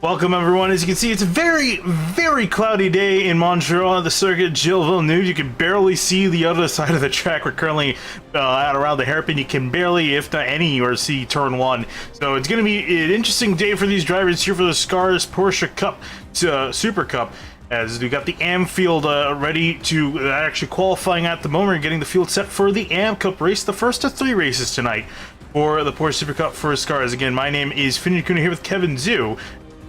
Welcome everyone. As you can see, it's a very cloudy day in Montreal at the circuit Gilles Villeneuve. You can barely see the other side of the track. We're currently at around the hairpin. You can barely, if not any, or see turn one. So it's going to be an interesting day for these drivers here for the SCRS Porsche Cup, Super Cup. As we got the AM field ready to actually qualifying at the moment, getting the field set for the AM Cup race, the first of 3 races tonight for the Porsche Super Cup for SCRS. Again, my name is Finn Kuna here with Kevin Zhu.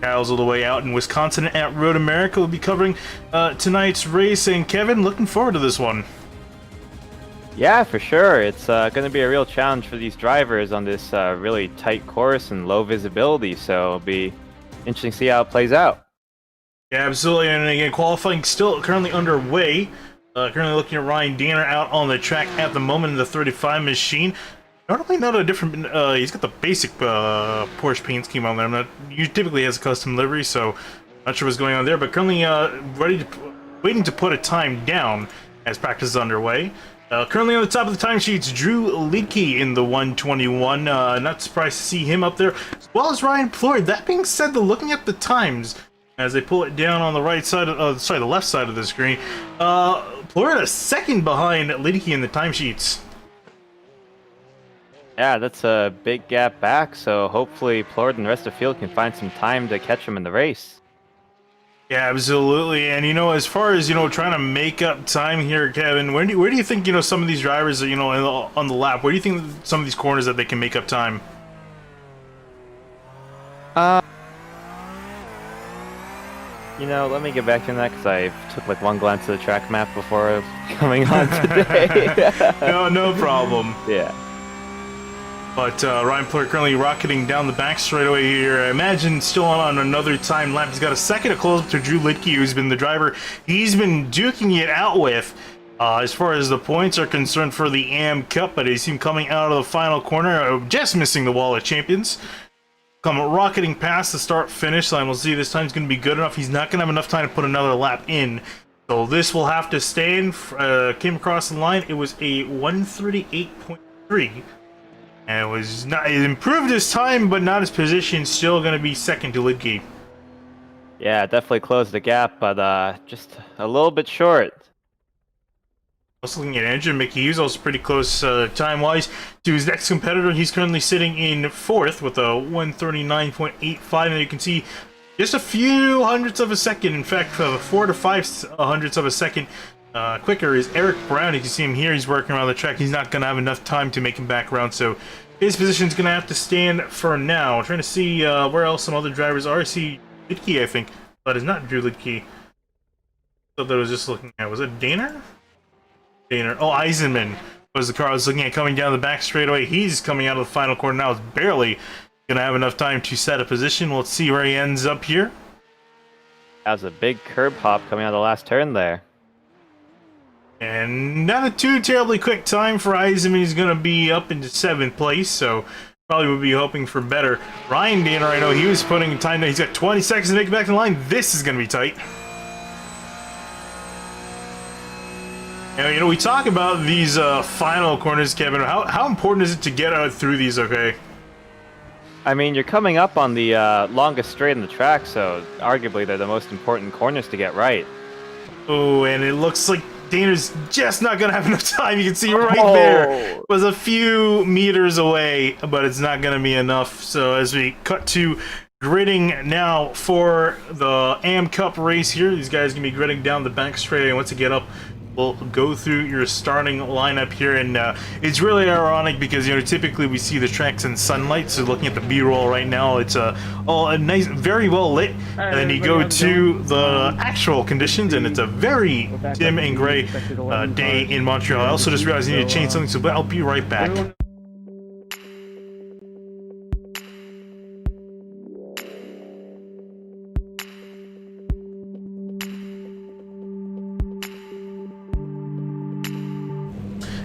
Kyle's all the way out in Wisconsin at Road America. We'll be covering tonight's race, and Kevin, looking forward to this one. Yeah, for sure. It's going to be a real challenge for these drivers on this really tight course and low visibility, so it'll be interesting to see how it plays out. Yeah, absolutely. And again, qualifying still currently underway. Currently looking at Ryan Danner out on the track at the moment in the 35 machine. Normally not a different, he's got the basic Porsche paint scheme on there. He typically has a custom livery, so not sure what's going on there, but currently waiting to put a time down as practice is underway. Currently on the top of the timesheets, Drew Leakey in the 121. Not surprised to see him up there, as well as Ryan Floyd. That being said, looking at the times, as they pull it down on the right side, the left side of the screen, Floyd a second behind Leakey in the timesheets. Yeah, that's a big gap back, so hopefully Plord and the rest of the field can find some time to catch him in the race. Yeah, absolutely. And, as far as, trying to make up time here, Kevin, where do you think, some of these drivers, on the lap, where do you think some of these corners that they can make up time? Let me get back to that, because I took like one glance at the track map before coming on today. No problem. Yeah. But Ryan Plur currently rocketing down the back straightaway here. I imagine still on another time lap. He's got a second to close up to Drew Litke, who's been the driver he's been duking it out with as far as the points are concerned for the AM Cup. But I see him coming out of the final corner, just missing the wall of champions. Come rocketing past the start-finish line. We'll see this time's going to be good enough. He's not going to have enough time to put another lap in. So this will have to stand. Came across the line. It was a 138.3. And it improved his time, but not his position. Still going to be second to Lidke. Yeah, definitely closed the gap, but just a little bit short. Also looking at Andrew McKee's also pretty close time-wise to his next competitor. He's currently sitting in fourth with a 139.85, and you can see just a few hundredths of a second. In fact, 4 to 5 hundredths of a second quicker is Eric Brown. You can see him here. He's working around the track. He's not going to have enough time to make him back around, so his position's going to have to stand for now. Trying to see where else some other drivers are. I see Lidke, I think, but it's not Drew Lidke. Thought that I was just looking at. Was it Danner? Danner. Oh, Eisenman was the car I was looking at coming down the back straightaway. He's coming out of the final corner now. It's barely going to have enough time to set a position. Let's see where he ends up here. That was a big curb hop coming out of the last turn there. And not a too terribly quick time for Eisenman. He's going to be up into 7th place, so probably would be hoping for better. Ryan Danner, I know he was putting time down. He's got 20 seconds to make it back in the line. This is going to be tight. And, we talk about these final corners, Kevin. How important is it to get out through these, okay? I mean, you're coming up on the longest straight in the track, so arguably they're the most important corners to get right. Oh, and it looks like Danner's just not going to have enough time. You can see right there. It was a few meters away, but it's not going to be enough. So as we cut to gridding now for the AM Cup race here, these guys are going to be gridding down the back straight. And once you get up, we'll go through your starting lineup here, and it's really ironic because typically we see the tracks in sunlight. So looking at the B-roll right now, it's all a nice, very well lit, and then you go to the actual conditions, and it's a very dim and gray day in Montreal. I also just realized I need to change something, so I'll be right back.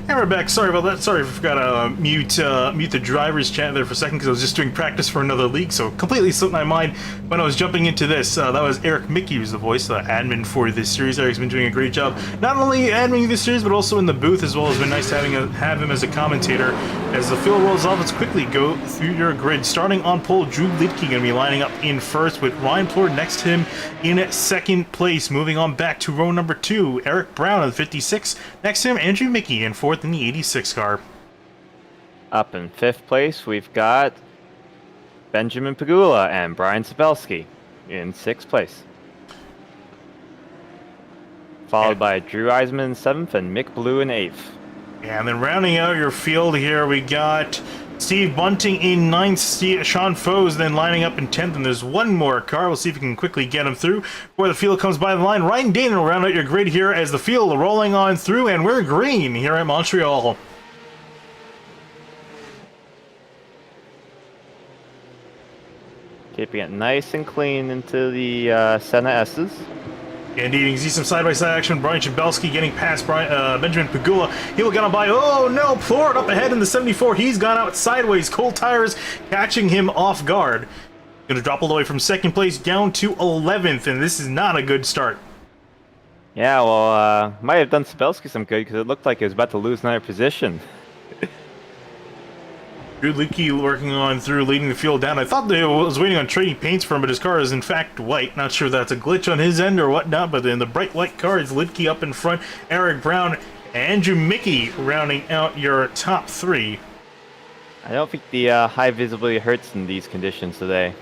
And we're back. Sorry about that. Sorry, I forgot to mute the driver's chat there for a second because I was just doing practice for another league, so completely slipped my mind when I was jumping into this. That was Eric Mickey, who's the voice, the admin for this series. Eric's been doing a great job, not only adminning this series, but also in the booth as well. It's been nice having have him as a commentator. As the field rolls off, let's quickly go through your grid. Starting on pole, Drew Lidke going to be lining up in first, with Ryan Plord next to him in second place. Moving on back to row number 2, Eric Brown on 56. Next to him, Andrew Mickey in fourth in the 86 car. Up in 5th place, we've got Benjamin Pagula and Brian Sabelski in 6th place. Followed by Drew Eisman in 7th and Mick Blue in 8th. And then rounding out your field here, we got Steve Bunting in 9th, Sean Foes then lining up in 10th, and there's one more car. We'll see if we can quickly get him through before the field comes by the line. Ryan Dane will round out your grid here as the field rolling on through, and we're green here at Montreal. Keeping it nice and clean into the Senna S's. Indeed, you can see some side-by-side action. Brian Chabelski getting past Benjamin Pagula. He will get on by. Oh no, Plord up ahead in the 74. He's gone out sideways. Cold tires catching him off guard. Going to drop all the way from 2nd place down to 11th, and this is not a good start. Yeah, well, might have done Sabelski some good because it looked like he was about to lose another position. Drew Lidke working on through, leading the field down. I thought they was waiting on trading paints for him, but his car is in fact white. Not sure if that's a glitch on his end or whatnot, but in the bright white car is Lidke up in front. Eric Brown, Andrew Mickey rounding out your top 3. I don't think the high visibility hurts in these conditions today.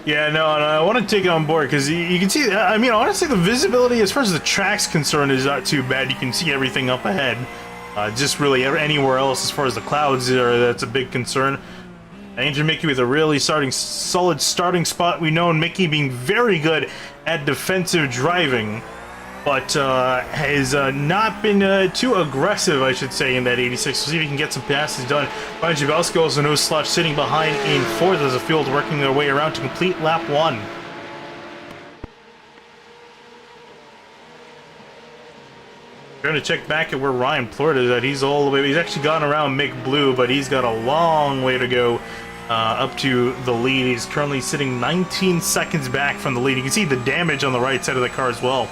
Yeah, no, and I want to take it on board because you can see, I mean, honestly, the visibility as far as the track's concerned is not too bad. You can see everything up ahead. Just really anywhere else as far as the clouds are, that's a big concern. Andrew Mickey with a really solid starting spot. We know Mickey being very good at defensive driving, but has not been too aggressive, I should say, in that 86. We'll see if he can get some passes done. Ryan Javelski also no slouch, sitting behind in 4th as the field working their way around to complete lap 1. Trying to check back at where Ryan Plord is at. He's all the way. He's actually gone around Mick Blue, but he's got a long way to go up to the lead. He's currently sitting 19 seconds back from the lead. You can see the damage on the right side of the car as well.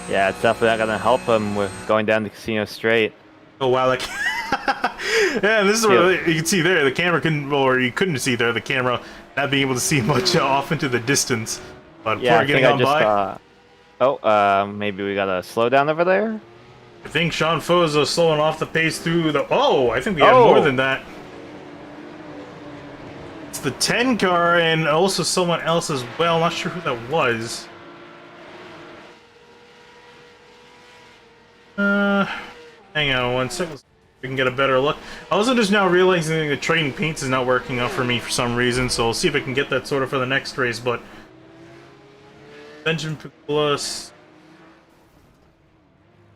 Yeah, it's definitely not going to help him with going down the casino straight. Oh wow! Like, yeah, this is where you can see there the camera couldn't, or you couldn't see there the camera not being able to see much off into the distance. But yeah, getting on by. Maybe we got a slowdown over there? I think Sean Foes is slowing off the pace through the... Oh, I think we had more than that. It's the 10 car and also someone else as well. Not sure who that was. Hang on one second. We can get a better look. I also just now realizing that trading paints is not working out for me for some reason, so I'll see if I can get that sorted for the next race, but... Benjamin Pagula.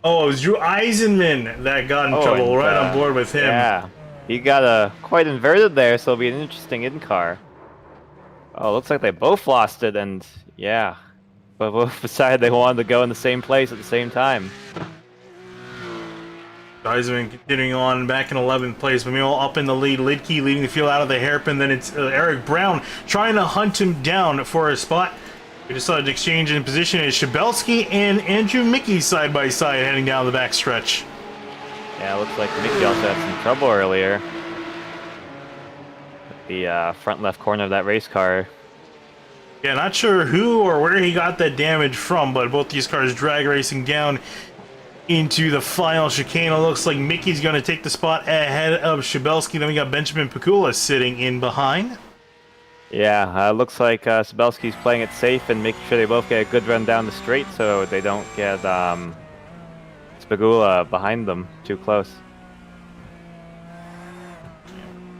Oh, it was Drew Eisenman that got in trouble. Right on board with him. Yeah, he got quite inverted there, so it'll be an interesting in-car. Oh, looks like they both lost it, and yeah, but both decided they wanted to go in the same place at the same time. Eisenman continuing on back in 11th place, but meanwhile up in the lead, Lidke leading the field out of the hairpin. Then it's Eric Brown trying to hunt him down for a spot. We decided to exchange in position as Chabelski and Andrew Mickey side by side heading down the back stretch. Yeah, looks like Mickey also had some trouble earlier. At the front left corner of that race car. Yeah, not sure who or where he got that damage from, but both these cars drag racing down into the final chicane. It looks like Mickey's going to take the spot ahead of Chabelski. Then we got Benjamin Pagula sitting in behind. Yeah, looks like Sabelski's playing it safe and making sure they both get a good run down the straight so they don't get Pagula behind them too close.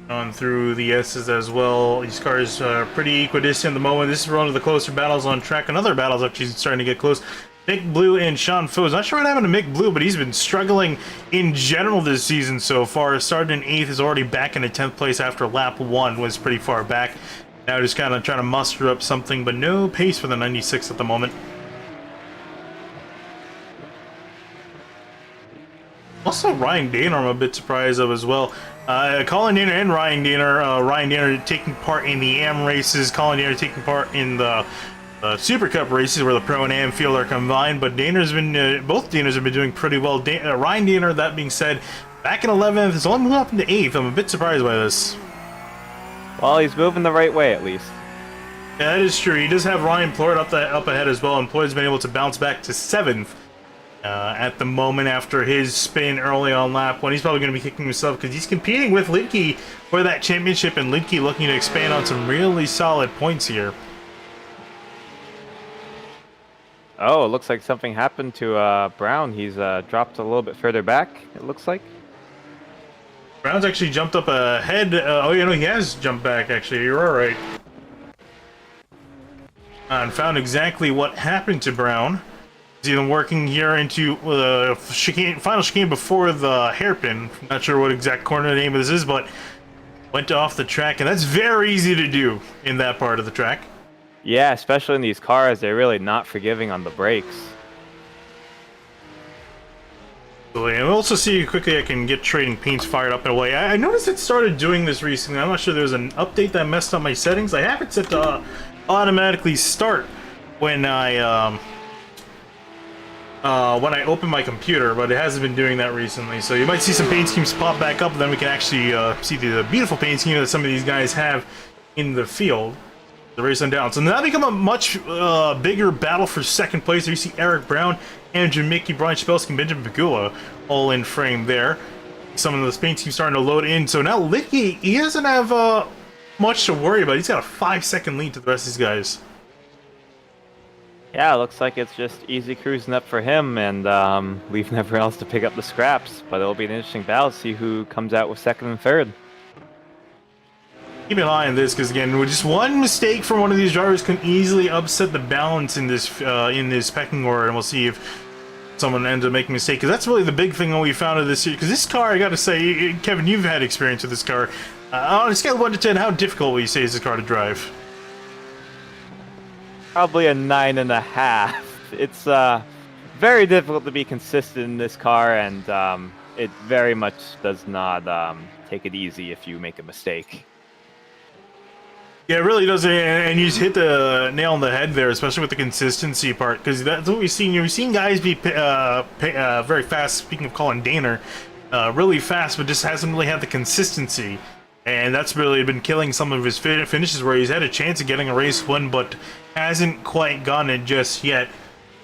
On through the S's as well. These cars are pretty equidistant at the moment. This is one of the closer battles on track. Another battle's actually starting to get close. Mick Blue and Sean Foes. Not sure what happened to Mick Blue, but he's been struggling in general this season so far. Started in 8th, is already back in 10th place after lap 1, was pretty far back. Now just kind of trying to muster up something, but no pace for the 96 at the moment. Also, Ryan Daner, I'm a bit surprised of as well. Colin Daner and Ryan Daner. Ryan Daner taking part in the AM races. Colin Daner taking part in the Supercup races where the Pro and AM field are combined. But Daner's been both Daners have been doing pretty well. Ryan Daner, that being said, back in 11th, is only moving up into 8th. I'm a bit surprised by this. Well, he's moving the right way at least. Yeah, that is true. He does have Ryan Plord up ahead as well, and Plord's been able to bounce back to 7th. At the moment after his spin early on lap 1. He's probably going to be kicking himself because he's competing with Lidke for that championship, and Lidke looking to expand on some really solid points here. Oh, it looks like something happened to Brown. He's dropped a little bit further back, it looks like. Brown's actually jumped up ahead. Oh, you know, he has jumped back, actually. You're all right. And found exactly what happened to Brown. He's even working here into final chicane before the hairpin. Not sure what exact corner the name of this is, but went off the track, and that's very easy to do in that part of the track. Yeah, especially in these cars, they're really not forgiving on the brakes. And we'll also see quickly I can get trading paints fired up in a way. I noticed it started doing this recently. I'm not sure there's an update that messed up my settings. I have it set to automatically start when I open my computer, but it hasn't been doing that recently. So you might see some paint schemes pop back up, and then we can actually see the beautiful paint scheme that some of these guys have in the field. The race on down. So now become a much bigger battle for second place. There you see Eric Brown, Andrew Mickey, Brian Spelski, and Benjamin Pagula all in frame there. Some of those paint schemes starting to load in. So now Lidke, he doesn't have much to worry about. He's got a 5-second lead to the rest of these guys. Yeah, it looks like it's just easy cruising up for him and leaving everyone else to pick up the scraps. But it'll be an interesting battle to see who comes out with second and third. Keep an eye on this, because again, with just one mistake from one of these drivers can easily upset the balance in this pecking order, and we'll see if someone ends up making a mistake. Because that's really the big thing that we found of this year. Because this car, I got to say, Kevin, you've had experience with this car. On a scale of 1 to 10, how difficult would you say is this car to drive? Probably a 9.5. It's very difficult to be consistent in this car, and it very much does not take it easy if you make a mistake. Yeah, it really does, and you just hit the nail on the head there, especially with the consistency part, because that's what we've seen. We've seen guys be very fast, speaking of Colin Daner, really fast, but just hasn't really had the consistency. And that's really been killing some of his finishes where he's had a chance of getting a race win, but hasn't quite gotten it just yet.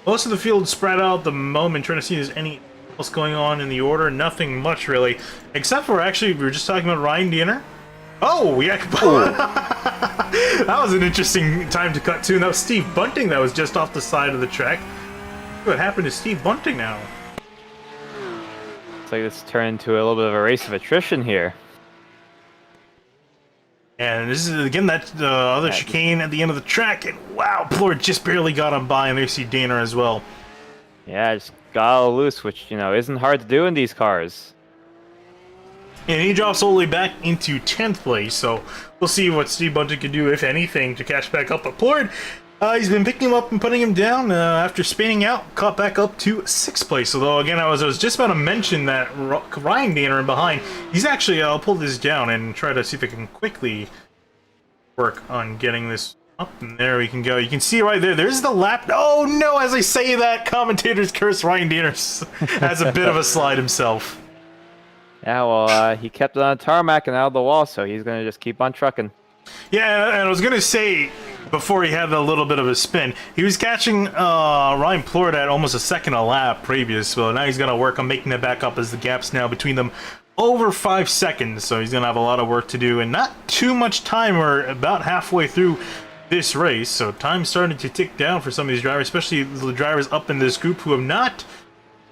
Most of the field spread out at the moment, trying to see if there's any else going on in the order. Nothing much, really. Except for, actually, we were just talking about Ryan Daner. Oh, yeah. That was an interesting time to cut to. And that was Steve Bunting that was just off the side of the track. What happened to Steve Bunting now? Looks like this turned into a little bit of a race of attrition here. And this is, again, that other chicane at the end of the track. And wow, Plord just barely got him by. And there you see Daner as well. Yeah, just got all loose, which, you know, isn't hard to do in these cars. And he drops all the way back into 10th place, so we'll see what Steve Bunting can do, if anything, to catch back up. But Plord, he's been picking him up and putting him down after spinning out, caught back up to 6th place. Although, again, I was just about to mention that Ryan Daner in behind, he's actually, I'll pull this down and try to see if I can quickly work on getting this up. And there we can go. You can see right there, there's the lap. Oh no, as I say that, commentators curse Ryan Daner has a bit of a slide himself. Yeah, well, he kept it on the tarmac and out of the wall, so he's going to just keep on trucking. Yeah, and I was going to say, before he had a little bit of a spin, he was catching Ryan Plord at almost a second a lap previous, so now he's going to work on making that back up as the gap's now between them over 5 seconds, so he's going to have a lot of work to do, and not too much time. We're about halfway through this race, so time's starting to tick down for some of these drivers, especially the drivers up in this group who have not...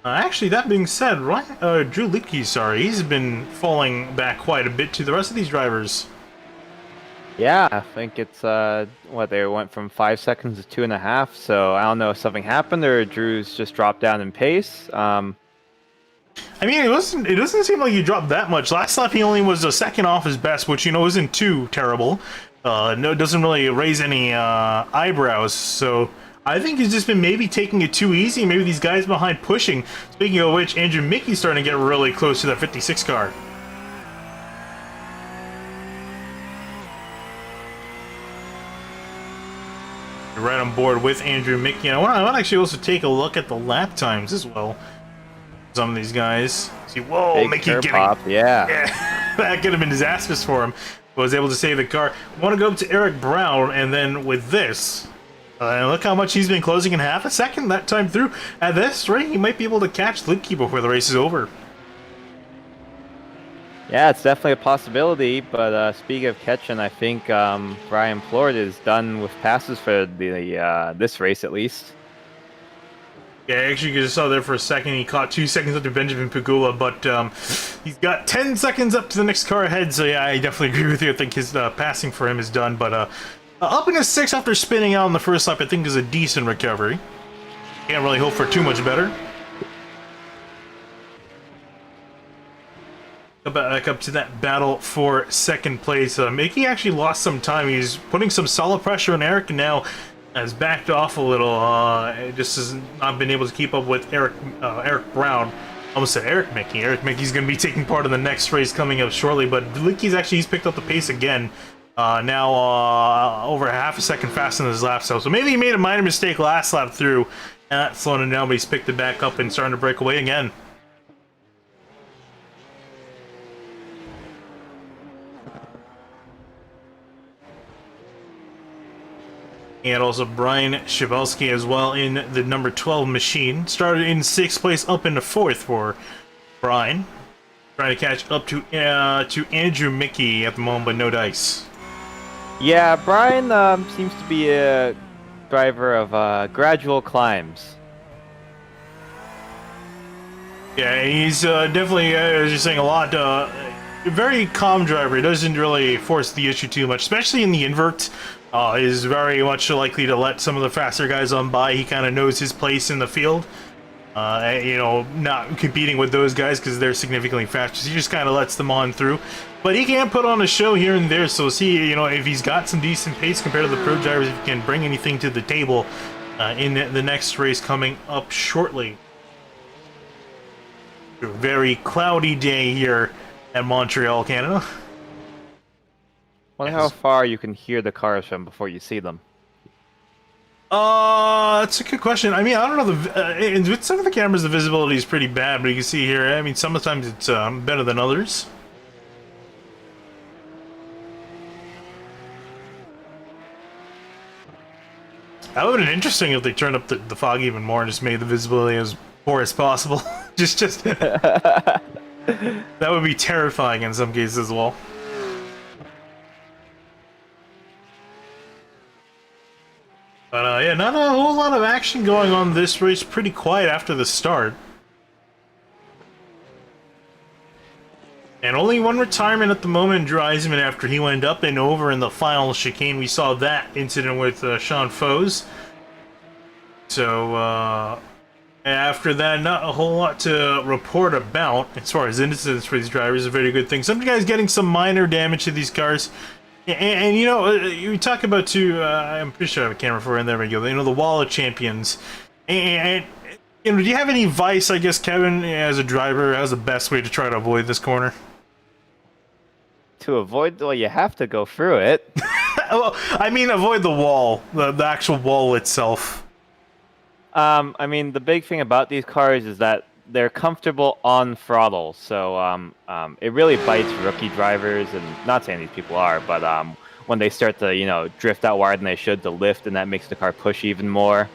actually, that being said, Drew Lidke, sorry, he's been falling back quite a bit to the rest of these drivers. Yeah, I think it's, they went from 5 seconds to 2.5, so I don't know if something happened or Drew's just dropped down in pace. I mean, it doesn't seem like he dropped that much. Last lap he only was a second off his best, which, you know, isn't too terrible. No, it doesn't really raise any eyebrows, so... I think he's just been maybe taking it too easy. Maybe these guys behind pushing. Speaking of which, Andrew Mickey's starting to get really close to that 56 car. Right on board with Andrew Mickey. And I want to actually also take a look at the lap times as well. Some of these guys. See, whoa, Big Mickey getting... pop, yeah. That could have been disastrous for him. But was able to save the car. I want to go up to Eric Brown, and then with this... look how much he's been closing in half a second that time through. At this rate, he might be able to catch Lidke before the race is over. Yeah, it's definitely a possibility, but speaking of catching, I think Brian Plord is done with passes for the this race at least. Yeah, actually, you just saw there for a second, he caught 2 seconds up to Benjamin Pagula, but he's got 10 seconds up to the next car ahead, so yeah, I definitely agree with you. I think his passing for him is done, but up in a 6 after spinning out on the first lap, I think is a decent recovery. Can't really hope for too much better. Back up to that battle for second place. Mickey actually lost some time. He's putting some solid pressure on Eric, and now has backed off a little. Just has not been able to keep up with Eric Brown. Almost said Eric Mickey. Eric Mickey's going to be taking part in the next race coming up shortly, but he's picked up the pace again. Now over half a second faster than his lap, so maybe he made a minor mistake last lap through, and that's slowing him down, but he's picked it back up and starting to break away again. And also Brian Shavelski as well in the number 12 machine. Started in 6th place, up into 4th for Brian. Trying to catch up to Andrew Mickey at the moment, but no dice. Yeah, Brian seems to be a driver of gradual climbs. Yeah, he's definitely, as you're saying, a very calm driver. He doesn't really force the issue too much, especially in the invert. Is very much likely to let some of the faster guys on by. He kind of knows his place in the field. Not competing with those guys because they're significantly faster. So he just kind of lets them on through. But he can put on a show here and there. So see, if he's got some decent pace compared to the pro drivers, if he can bring anything to the table in the next race coming up shortly. A very cloudy day here at Montreal, Canada. Wonder how far you can hear the cars from before you see them. That's a good question. I mean, I don't know. With some of the cameras, the visibility is pretty bad, but you can see here, I mean, sometimes it's better than others. That would have been interesting if they turned up the fog even more and just made the visibility as poor as possible. just that would be terrifying in some cases as well. But yeah, not a whole lot of action going on this race. Pretty quiet after the start. And only one retirement at the moment, Drew Eisenman, after he went up and over in the final chicane. We saw that incident with Sean Foes. So, after that, not a whole lot to report about as far as incidents for these drivers. A very good thing. Some guys getting some minor damage to these cars. And you talk about too. I'm pretty sure I have a camera for it. And there we go. The Wall of Champions. And do you have any advice, I guess, Kevin, as a driver, as the best way to try to avoid this corner? To avoid, well, you have to go through it. Well, I mean, avoid the wall, the actual wall itself. I mean, the big thing about these cars is that they're comfortable on throttle, so it really bites rookie drivers, and not saying these people are, but when they start to, drift out wider than they should to lift, and that makes the car push even more.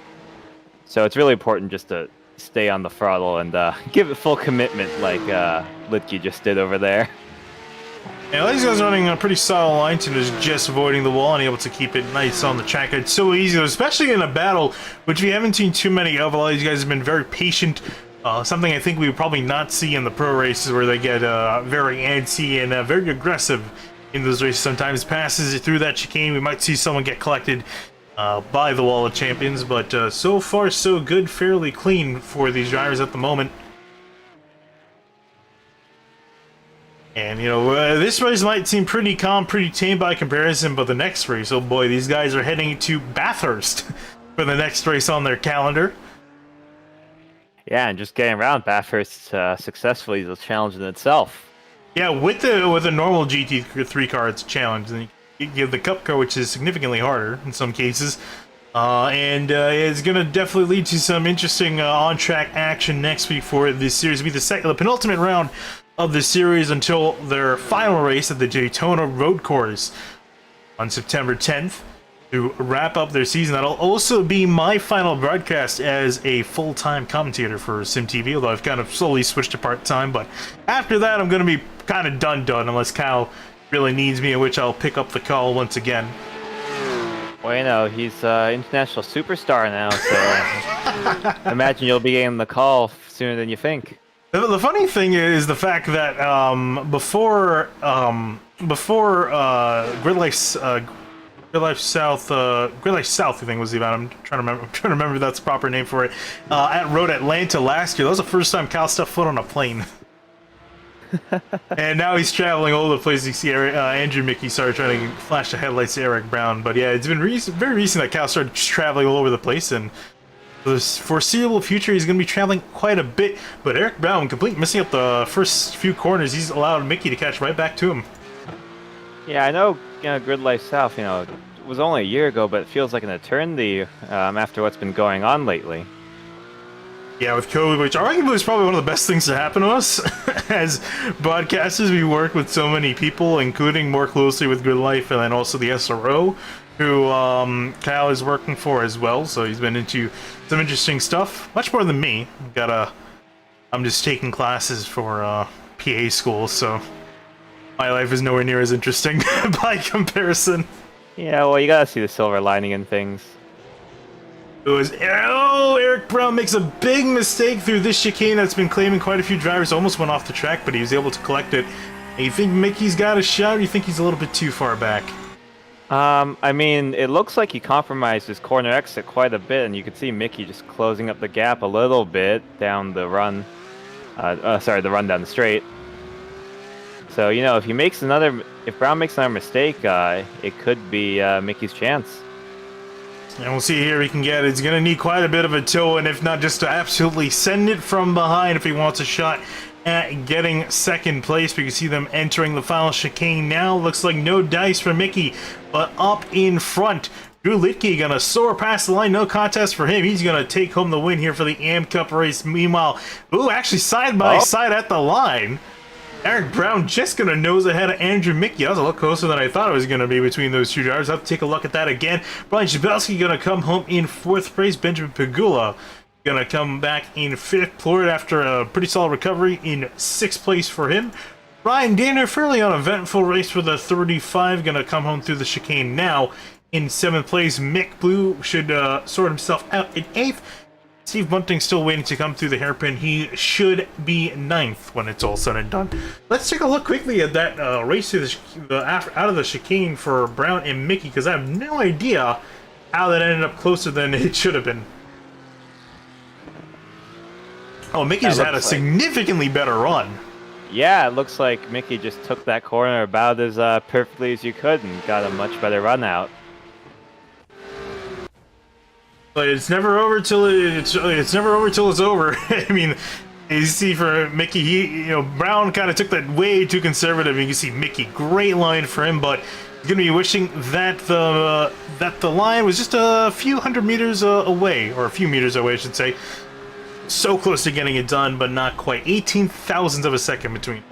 So it's really important just to stay on the throttle and give it full commitment like Lidke just did over there. Yeah, these guys are running a pretty solid line to just avoiding the wall and able to keep it nice on the track. It's so easy, especially in a battle, which we haven't seen too many of. A lot of these guys have been very patient. Something I think we would probably not see in the pro races, where they get very antsy and very aggressive in those races. Sometimes passes through that chicane, we might see someone get collected by the Wall of Champions, but so far so good, fairly clean for these drivers at the moment. And, this race might seem pretty calm, pretty tame by comparison, but the next race, oh boy, these guys are heading to Bathurst. for the next race on their calendar. Yeah, and just getting around Bathurst successfully is a challenge in itself. Yeah, with a normal GT3 car, it's a challenge. And you give the Cup car, which is significantly harder in some cases. And it's going to definitely lead to some interesting on-track action next week for this series. It'll be the penultimate round of the series until their final race at the Daytona Road Course on September 10th to wrap up their season. That'll also be my final broadcast as a full-time commentator for SimTV, although I've kind of slowly switched to part-time. But after that, I'm going to be kind of done unless Kyle really needs me, in which I'll pick up the call once again. Well, you know, he's an international superstar now, so imagine you'll be getting the call sooner than you think. The funny thing is the fact that before Grid Life South, I think was the event. I'm trying to remember if that's the proper name for it. At Road Atlanta last year, that was the first time Cal stepped foot on a plane. And now he's traveling all over the place. You see Andrew Mickey started trying to flash the headlights to Eric Brown. But yeah, it's been very recent that Cal started traveling all over the place, and for the foreseeable future, he's going to be traveling quite a bit. But Eric Brown, completely missing up the first few corners, he's allowed Mickey to catch right back to him. Yeah, I know, Grid Life South, it was only a year ago, but it feels like an eternity after what's been going on lately. Yeah, with COVID, which arguably is probably one of the best things to happen to us. As broadcasters, we work with so many people, including more closely with Grid Life and then also the SRO, who Kyle is working for as well. So he's been into some interesting stuff, much more than me. I'm just taking classes for PA school, so my life is nowhere near as interesting by comparison. Yeah, well, you gotta see the silver lining in things. It was, Eric Brown makes a big mistake through this chicane that's been claiming quite a few drivers. Almost went off the track, but he was able to collect it. And you think Mickey's got a shot, or you think he's a little bit too far back? I mean, it looks like he compromised his corner exit quite a bit, and you can see Mickey just closing up the gap a little bit down the run. The run down the straight. So, if Brown makes another mistake, it could be Mickey's chance. And we'll see here he can get. It's going to need quite a bit of a toe, and if not, just to absolutely send it from behind if he wants a shot at getting second place. We can see them entering the final chicane now. Looks like no dice for Mickey, but up in front, Drew Litke gonna soar past the line. No contest for him. He's gonna take home the win here for the AM Cup race. Meanwhile, actually side by side at the line, Eric Brown just gonna nose ahead of Andrew Mickey. That was a lot closer than I thought it was gonna be between those two drivers. I'll have to take a look at that again. Brian Jabelski gonna come home in fourth place. Benjamin Pagula gonna come back in fifth. Plourde after a pretty solid recovery in sixth place for him. Ryan Danner, fairly uneventful race for the 35, gonna come home through the chicane now in seventh place. Mick Blue should sort himself out in eighth. Steve Bunting still waiting to come through the hairpin. He should be ninth when it's all said and done. Let's take a look quickly at that race through out of the chicane for Brown and Mickey, because I have no idea how that ended up closer than it should have been. Oh, Mickey just had a significantly better run. Yeah, it looks like Mickey just took that corner about as perfectly as you could and got a much better run out. But it's never over till it's over. I mean, you see for Mickey, Brown kind of took that way too conservative. You can see Mickey, great line for him, but he's gonna be wishing that the line was just a few hundred meters away, or a few meters away, I should say. So close to getting it done, but not quite. 18 thousandths of a second between.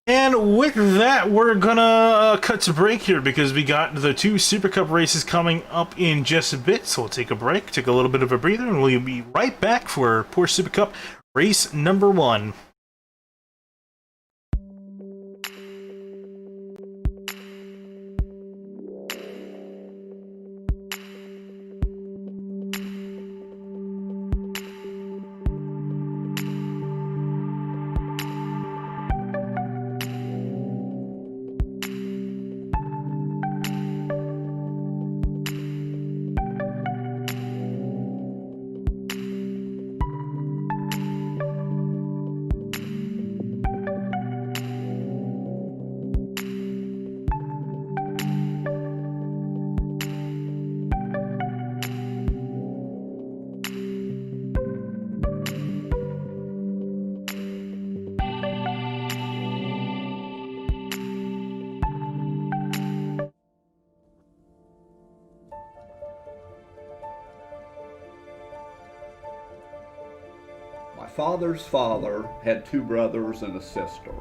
And with that, we're gonna cut to break here because we got the two Super Cup races coming up in just a bit. So we'll take a break, take a little bit of a breather, and we'll be right back for Porsche Super Cup race number 1. father's father had 2 brothers and a sister.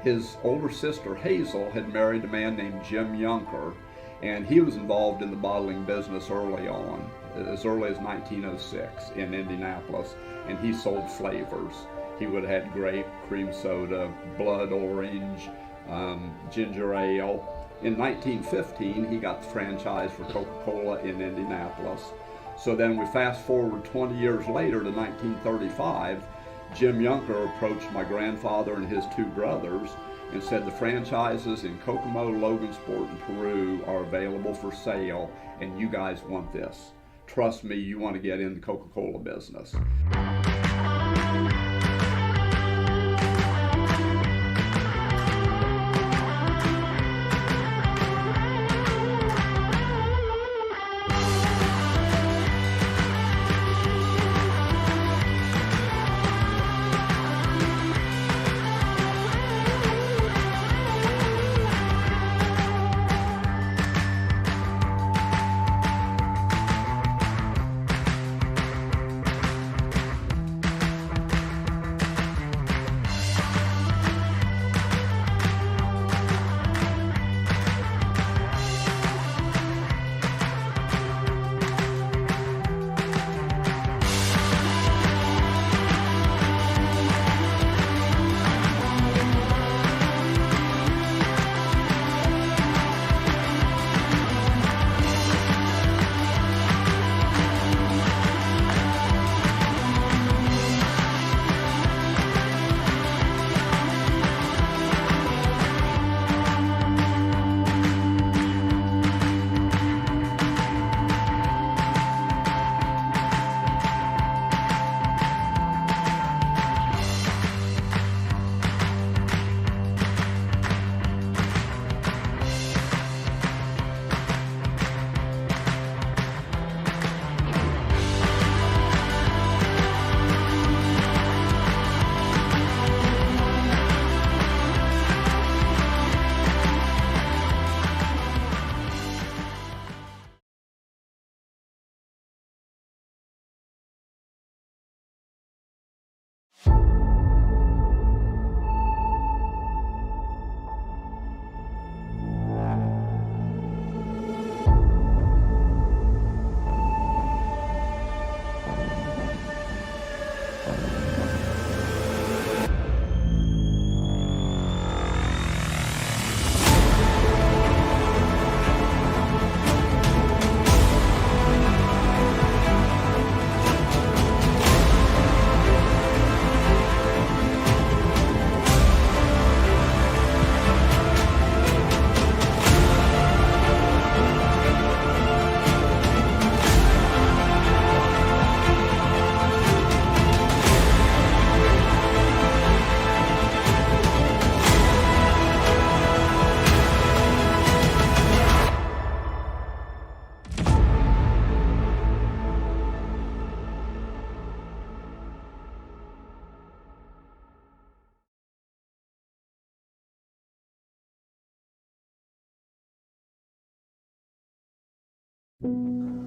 His older sister, Hazel, had married a man named Jim Yunker, and he was involved in the bottling business early on, as early as 1906 in Indianapolis, and he sold flavors. He would have had grape, cream soda, blood orange, ginger ale. In 1915, he got the franchise for Coca-Cola in Indianapolis. So then we fast forward 20 years later to 1935, Jim Yunker approached my grandfather and his 2 brothers and said the franchises in Kokomo, Logansport, and Peru are available for sale, and you guys want this. Trust me, you want to get in the Coca-Cola business.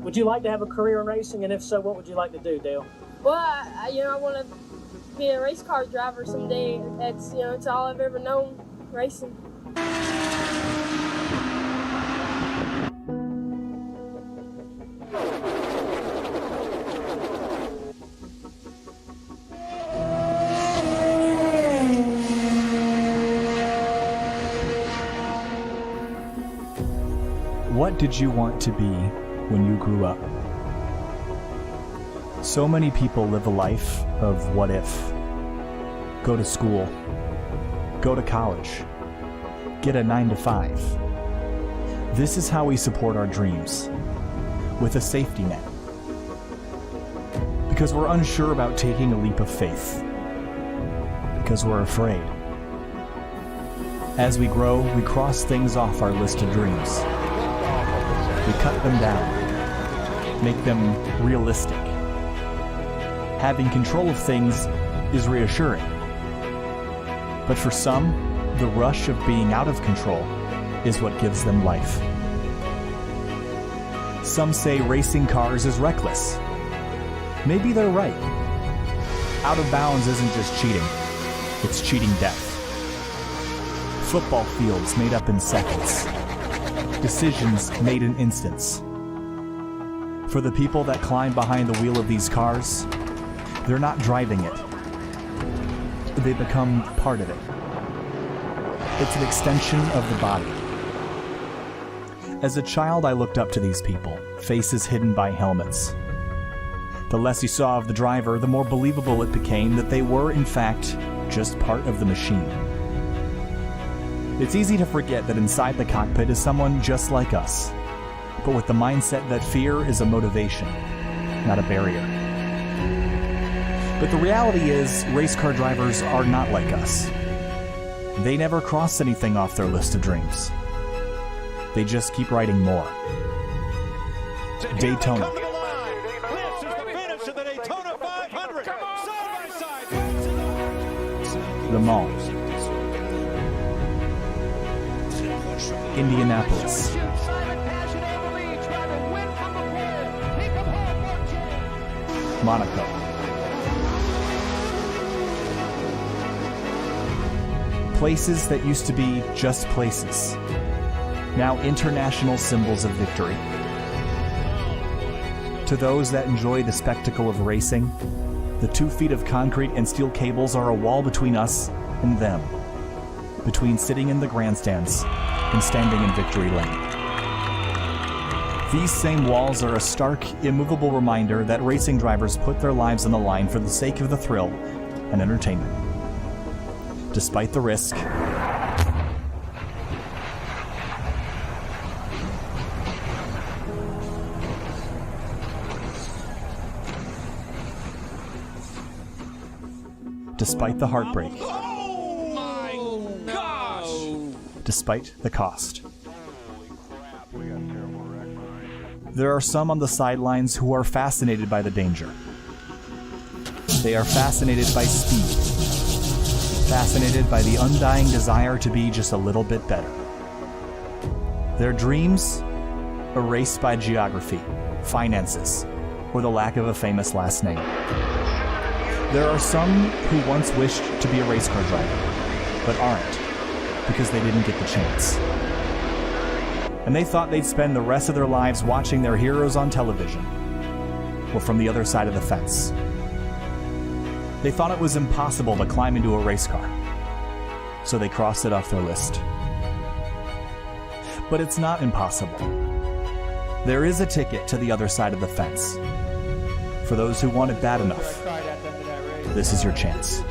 Would you like to have a career in racing, and if so, what would you like to do, Dale? Well, I want to be a race car driver someday. That's, it's all I've ever known, racing. What did you want to be when you grew up? So many people live a life of what if. Go to school. Go to college. Get a 9-to-5. This is how we support our dreams, with a safety net. Because we're unsure about taking a leap of faith. Because we're afraid. As we grow, we cross things off our list of dreams. We cut them down, make them realistic. Having control of things is reassuring. But for some, the rush of being out of control is what gives them life. Some say racing cars is reckless. Maybe they're right. Out of bounds isn't just cheating, it's cheating death. Football fields made up in seconds. Decisions made in instants. For the people that climb behind the wheel of these cars, they're not driving it. They become part of it. It's an extension of the body. As a child, I looked up to these people, faces hidden by helmets. The less you saw of the driver, the more believable it became that they were, in fact, just part of the machine. It's easy to forget that inside the cockpit is someone just like us, but with the mindset that fear is a motivation, not a barrier. But the reality is, race car drivers are not like us. They never cross anything off their list of dreams. They just keep writing more. Daytona. Le Mans. Indianapolis. Monaco. Places that used to be just places, now international symbols of victory. To those that enjoy the spectacle of racing, the 2 feet of concrete and steel cables are a wall between us and them, between sitting in the grandstands and standing in victory lane. These same walls are a stark, immovable reminder that racing drivers put their lives on the line for the sake of the thrill and entertainment. Despite the risk, despite the heartbreak, despite the cost. There are some on the sidelines who are fascinated by the danger. They are fascinated by speed, fascinated by the undying desire to be just a little bit better. Their dreams erased by geography, finances, or the lack of a famous last name. There are some who once wished to be a race car driver, but aren't, because they didn't get the chance. And they thought they'd spend the rest of their lives watching their heroes on television, or from the other side of the fence. They thought it was impossible to climb into a race car, so they crossed it off their list. But it's not impossible. There is a ticket to the other side of the fence. For those who want it bad enough, this is your chance.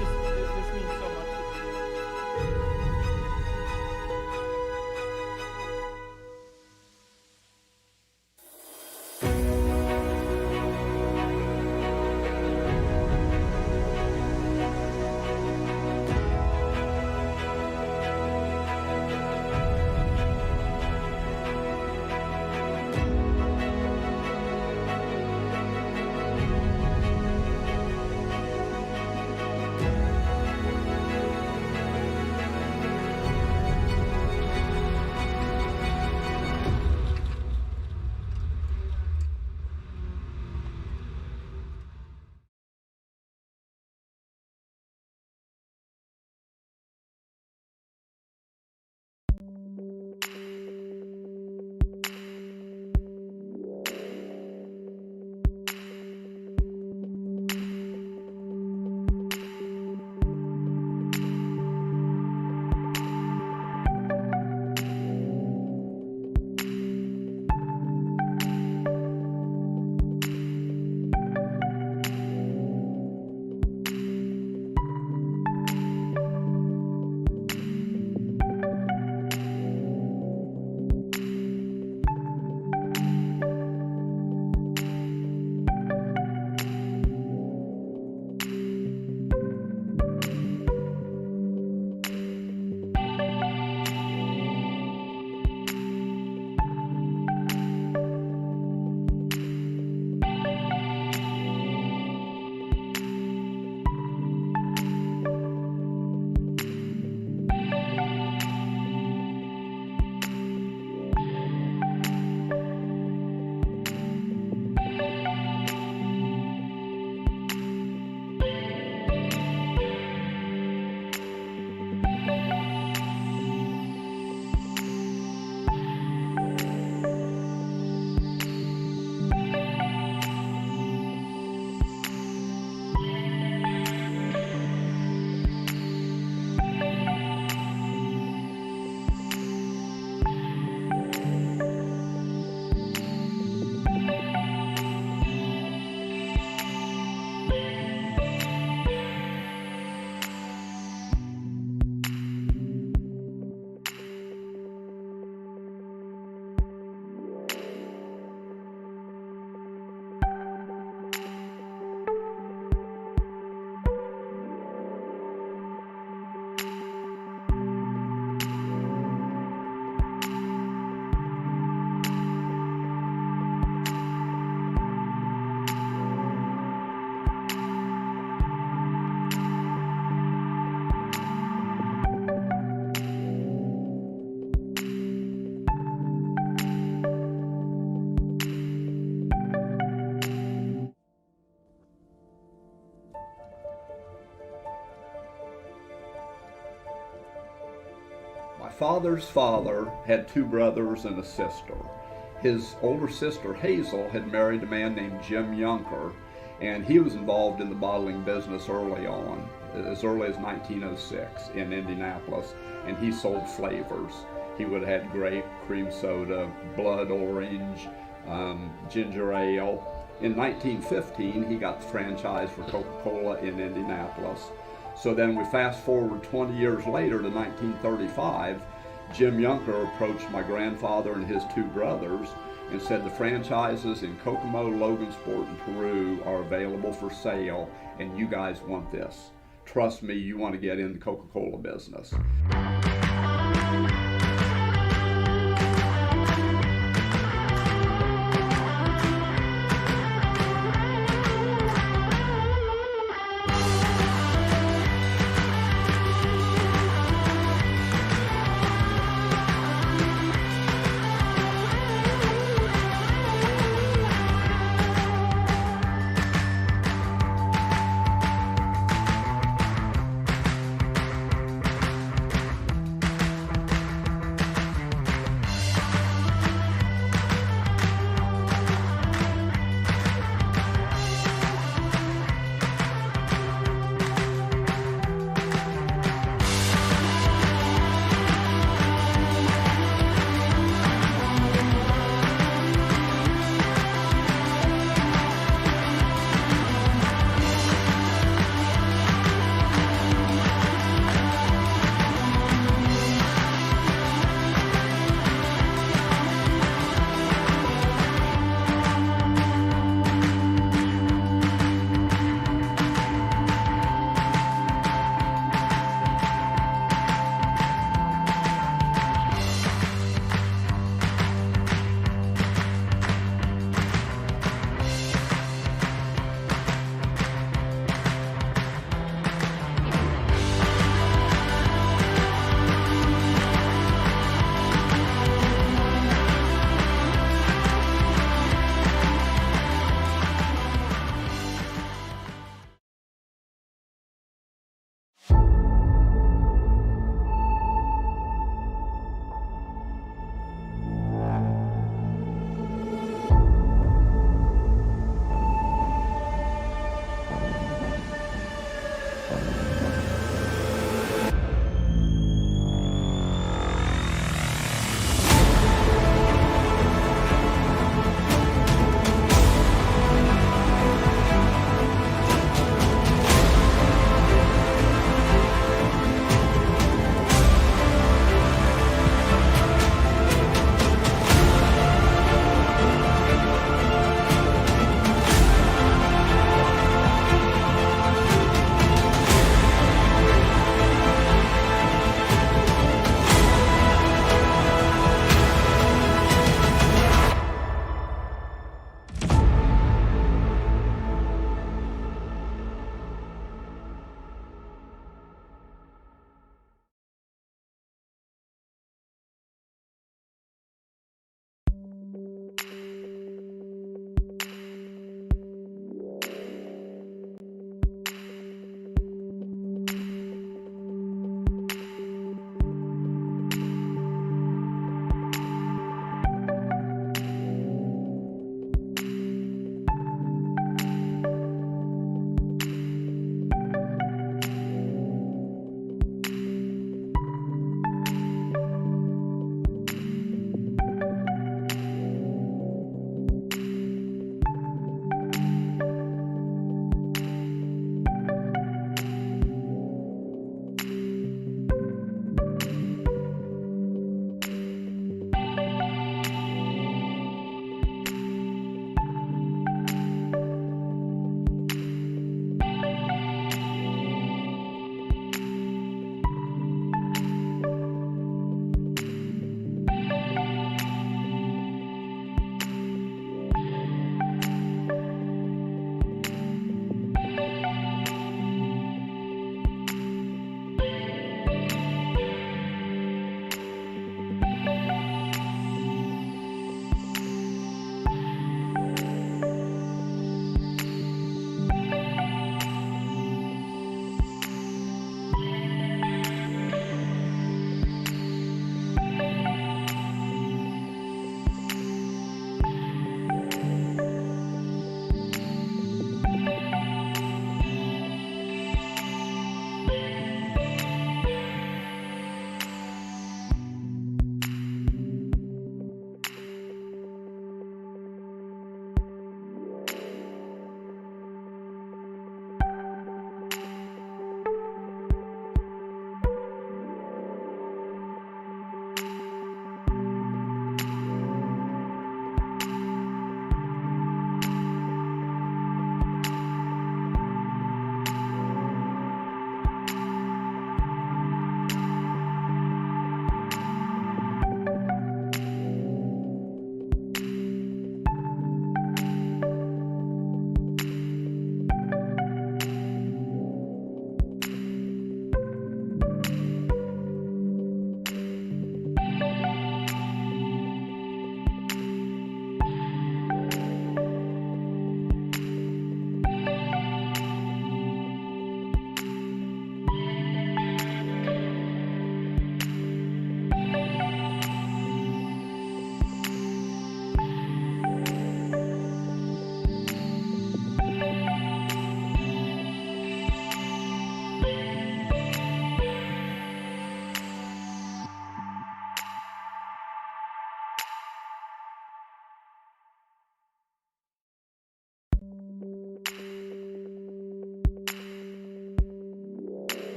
My father's father had two brothers and a sister. His older sister, Hazel, had married a man named Jim Yunker, and he was involved in the bottling business early on, as early as 1906 in Indianapolis, and he sold flavors. He would have had grape, cream soda, blood orange, ginger ale. In 1915, he got the franchise for Coca-Cola in Indianapolis. So then we fast forward 20 years later to 1935, Jim Yunker approached my grandfather and his two brothers and said the franchises in Kokomo, Logansport, and Peru are available for sale, and you guys want this. Trust me, you want to get in the Coca-Cola business.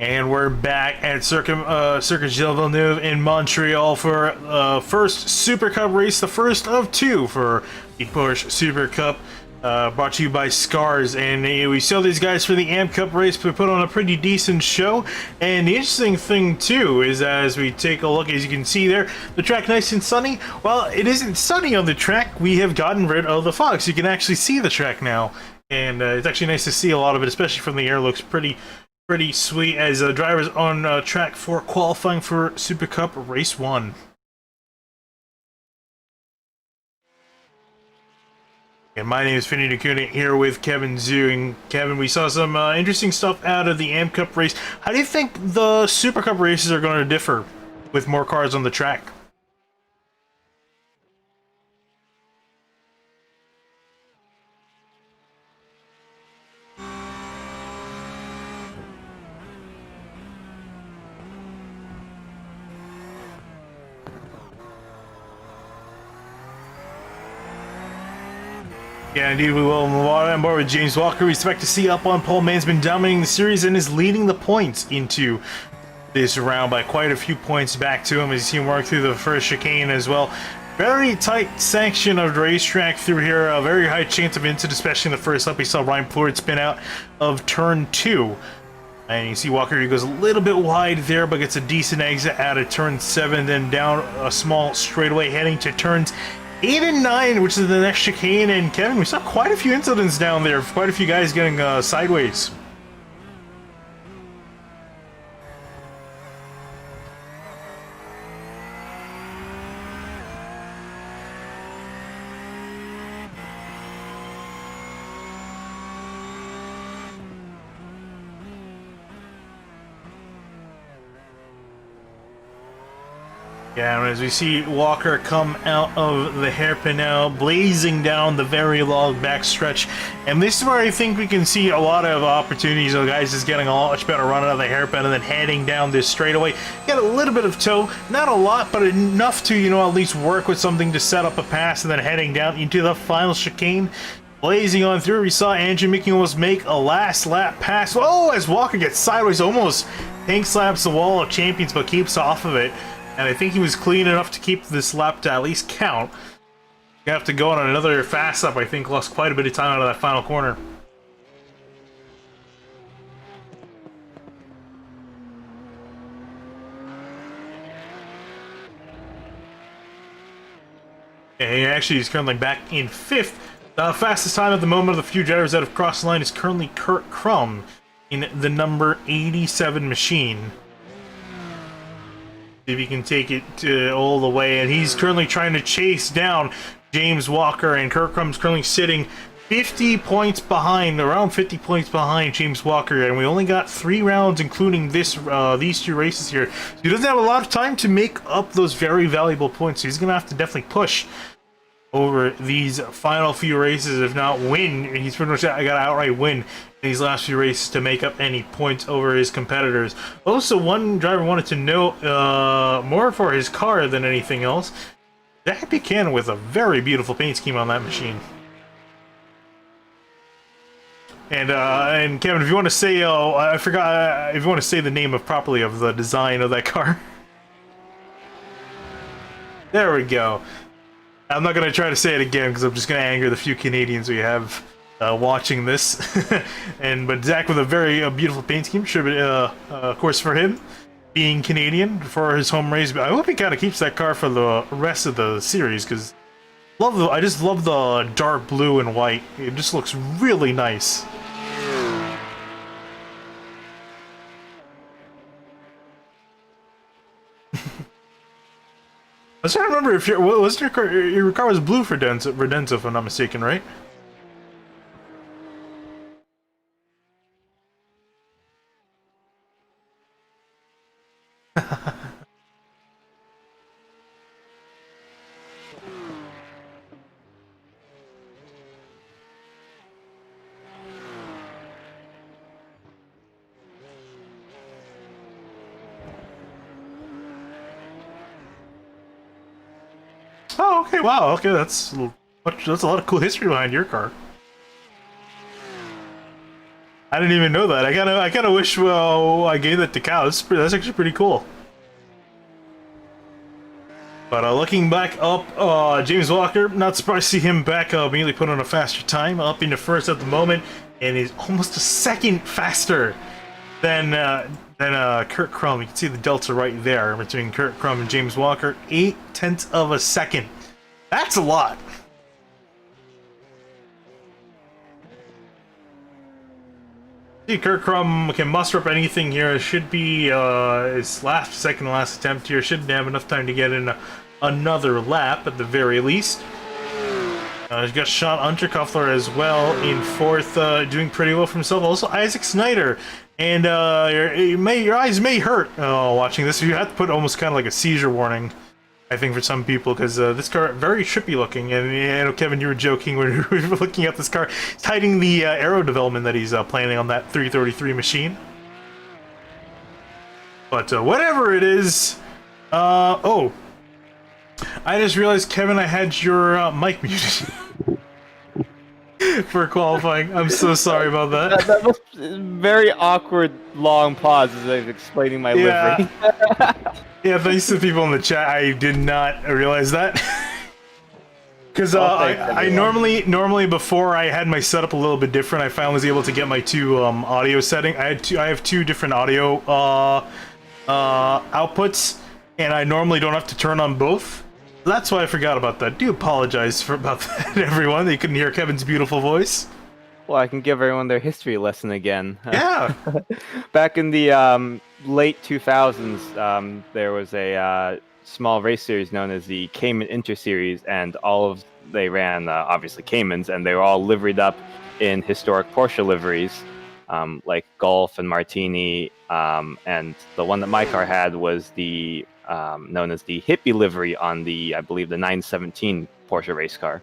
And we're back at Circuit Gilles Villeneuve in Montreal for first Super Cup race, the first of two for the Porsche Super Cup, brought to you by SCRS. And we saw these guys for the AMP Cup race, but put on a pretty decent show. And the interesting thing too is, as we take a look, as you can see there, the track nice and sunny. Well, it isn't sunny on the track. We have gotten rid of the fog, so you can actually see the track now. And it's actually nice to see a lot of it, especially from the air. Looks pretty sweet as drivers on track for qualifying for Super Cup Race 1. And my name is Finny Nakuna here with Kevin Zhu. And Kevin, we saw some interesting stuff out of the AMP Cup race. How do you think the Super Cup races are going to differ with more cars on the track? Yeah, indeed, we will move on board with James Walker. We expect to see up on pole. Man's been dominating the series and is leading the points into this round by quite a few points back to him as you see him work through the first chicane as well. Very tight section of the racetrack through here. A very high chance of incident, especially in the first lap. We saw Ryan Plord spin out of turn 2. And you see Walker, he goes a little bit wide there, but gets a decent exit out of turn 7, then down a small straightaway heading to turns 8 and 9, which is the next chicane. And Kevin, we saw quite a few incidents down there, quite a few guys getting sideways. Yeah, and as we see Walker come out of the hairpin now, blazing down the very long backstretch. And this is where I think we can see a lot of opportunities. The guys is getting a much better run out of the hairpin and then heading down this straightaway. Get a little bit of toe, not a lot, but enough to, at least work with something to set up a pass, and then heading down into the final chicane. Blazing on through, we saw Andrew Mickey almost make a last lap pass. Oh, as Walker gets sideways, almost tank slaps the wall of champions, but keeps off of it. And I think he was clean enough to keep this lap to at least count. You have to go on another fast lap. I think lost quite a bit of time out of that final corner. Okay, actually he's currently back in 5th. The fastest time at the moment of the few drivers that have crossed the line is currently Kurt Crum in the number 87 machine. If he can take it all the way, and he's currently trying to chase down James Walker, and Kurt Crum's currently sitting 50 points behind, around 50 points behind James Walker, and we only got 3 rounds, including this these 2 races here. So he doesn't have a lot of time to make up those very valuable points, so he's gonna have to definitely push over these final few races, if not win. He's pretty much got to outright win in these last few races to make up any points over his competitors. Also, one driver wanted to know more for his car than anything else. Zach Buchanan with a very beautiful paint scheme on that machine. And Kevin, if you want to say, I forgot, if you want to say the name properly of the design of that car. There we go. I'm not going to try to say it again because I'm just going to anger the few Canadians we have watching this. But Zach with a very beautiful paint scheme, should be, of course, for him being Canadian for his home race. But I hope he kind of keeps that car for the rest of the series because I just love the dark blue and white. It just looks really nice. I was trying to remember if your car was blue for Redenza, if I'm not mistaken, right? Oh, okay, wow, okay, that's a lot of cool history behind your car. I didn't even know that. I kind of wish I gave that to Cal. That's actually pretty cool. But looking back up, James Walker, not surprised to see him back immediately put on a faster time, up into first at the moment, and is almost a second faster than Kurt Crum. You can see the delta right there between Kurt Crum and James Walker, 0.8 of a second. That's a lot. See, Kurt Crum can muster up anything here. It should be his second to last attempt here. Shouldn't have enough time to get in another lap at the very least. He's got Sean Unterkoffler as well in fourth, doing pretty well for himself. Also, Isaac Snyder. And your eyes may hurt watching this. You have to put almost kind of like a seizure warning, I think, for some people, because this car very trippy looking. And I know, Kevin, you were joking when we were looking at this car. It's hiding the aero development that he's planning on that 333 machine. But whatever it is, oh, I just realized, Kevin, I had your mic muted for qualifying. I'm so sorry about that. That was very awkward, long pause as I was explaining my livery. Yeah, thanks to the people in the chat. I did not realize that. Because I normally before I had my setup a little bit different. I finally was able to get my two audio setting. I have two different audio outputs, and I normally don't have to turn on both. That's why I forgot about that. Do apologize about that, everyone. They couldn't hear Kevin's beautiful voice. Well, I can give everyone their history lesson again. Yeah. Back in the late 2000s, there was a small race series known as the Cayman Inter Series, and they ran obviously Caymans, and they were all liveried up in historic Porsche liveries, like Golf and Martini, and the one that my car had was the known as the hippie livery on the, I believe, the 917 Porsche race car.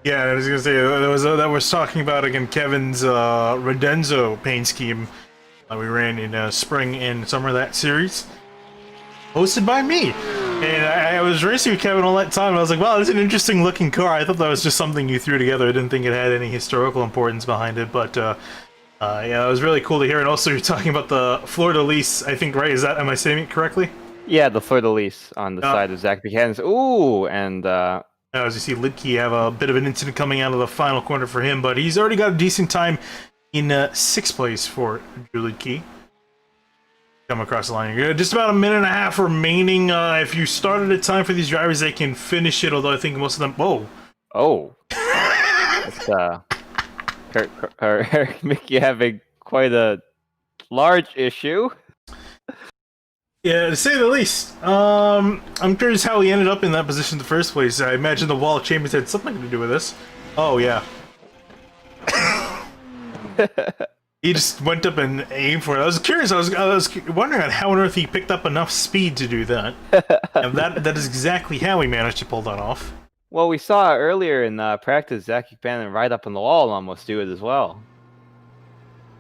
Yeah, I was gonna say that was talking about again Kevin's Redenzo paint scheme that we ran in spring and summer of that series, hosted by me. And I was racing with Kevin all that time. And I was like, "Wow, this is an interesting looking car." I thought that was just something you threw together. I didn't think it had any historical importance behind it, but yeah, it was really cool to hear. And also, you're talking about the fleur-de-lis, I think, right? Am I saying it correctly? Yeah, the fleur-de-lis on the side of Zach Buchanan's. Ooh, and as you see, Lidke have a bit of an incident coming out of the final corner for him, but he's already got a decent time in sixth place for Drew Lidke. Come across the line. You're just about a minute and a half remaining. If you started at time for these drivers, they can finish it, although I think most of them... Whoa. Oh. It's, Mickey having quite a large issue. Yeah, to say the least. I'm curious how he ended up in that position in the first place. I imagine the wall of chambers had something to do with this. Oh, yeah. He just went up and aimed for it. I was curious. I was wondering how on earth he picked up enough speed to do that. And that is exactly how he managed to pull that off. Well, we saw earlier in practice Zach Buchanan right up on the wall and almost do it as well.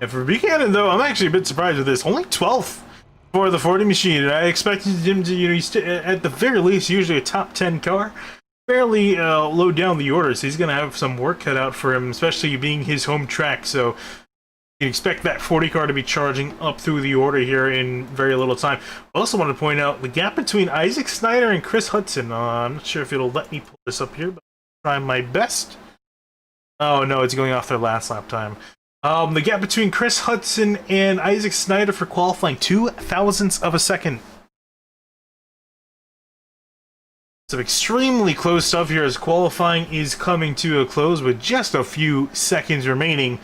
And for Buchanan, though, I'm actually a bit surprised with this. Only 12th for the 40 machine. I expected him to, he's at the very least, usually a top 10 car. Fairly low down the order, so he's going to have some work cut out for him, especially being his home track. So you expect that 40 car to be charging up through the order here in very little time. I also want to point out the gap between Isaac Snyder and Chris Hudson. I'm not sure if it'll let me pull this up here, but I'll try my best. Oh no, it's going off their last lap time. The gap between Chris Hudson and Isaac Snyder for qualifying, 0.02 of a second. Some extremely close stuff here as qualifying is coming to a close with just a few seconds remaining.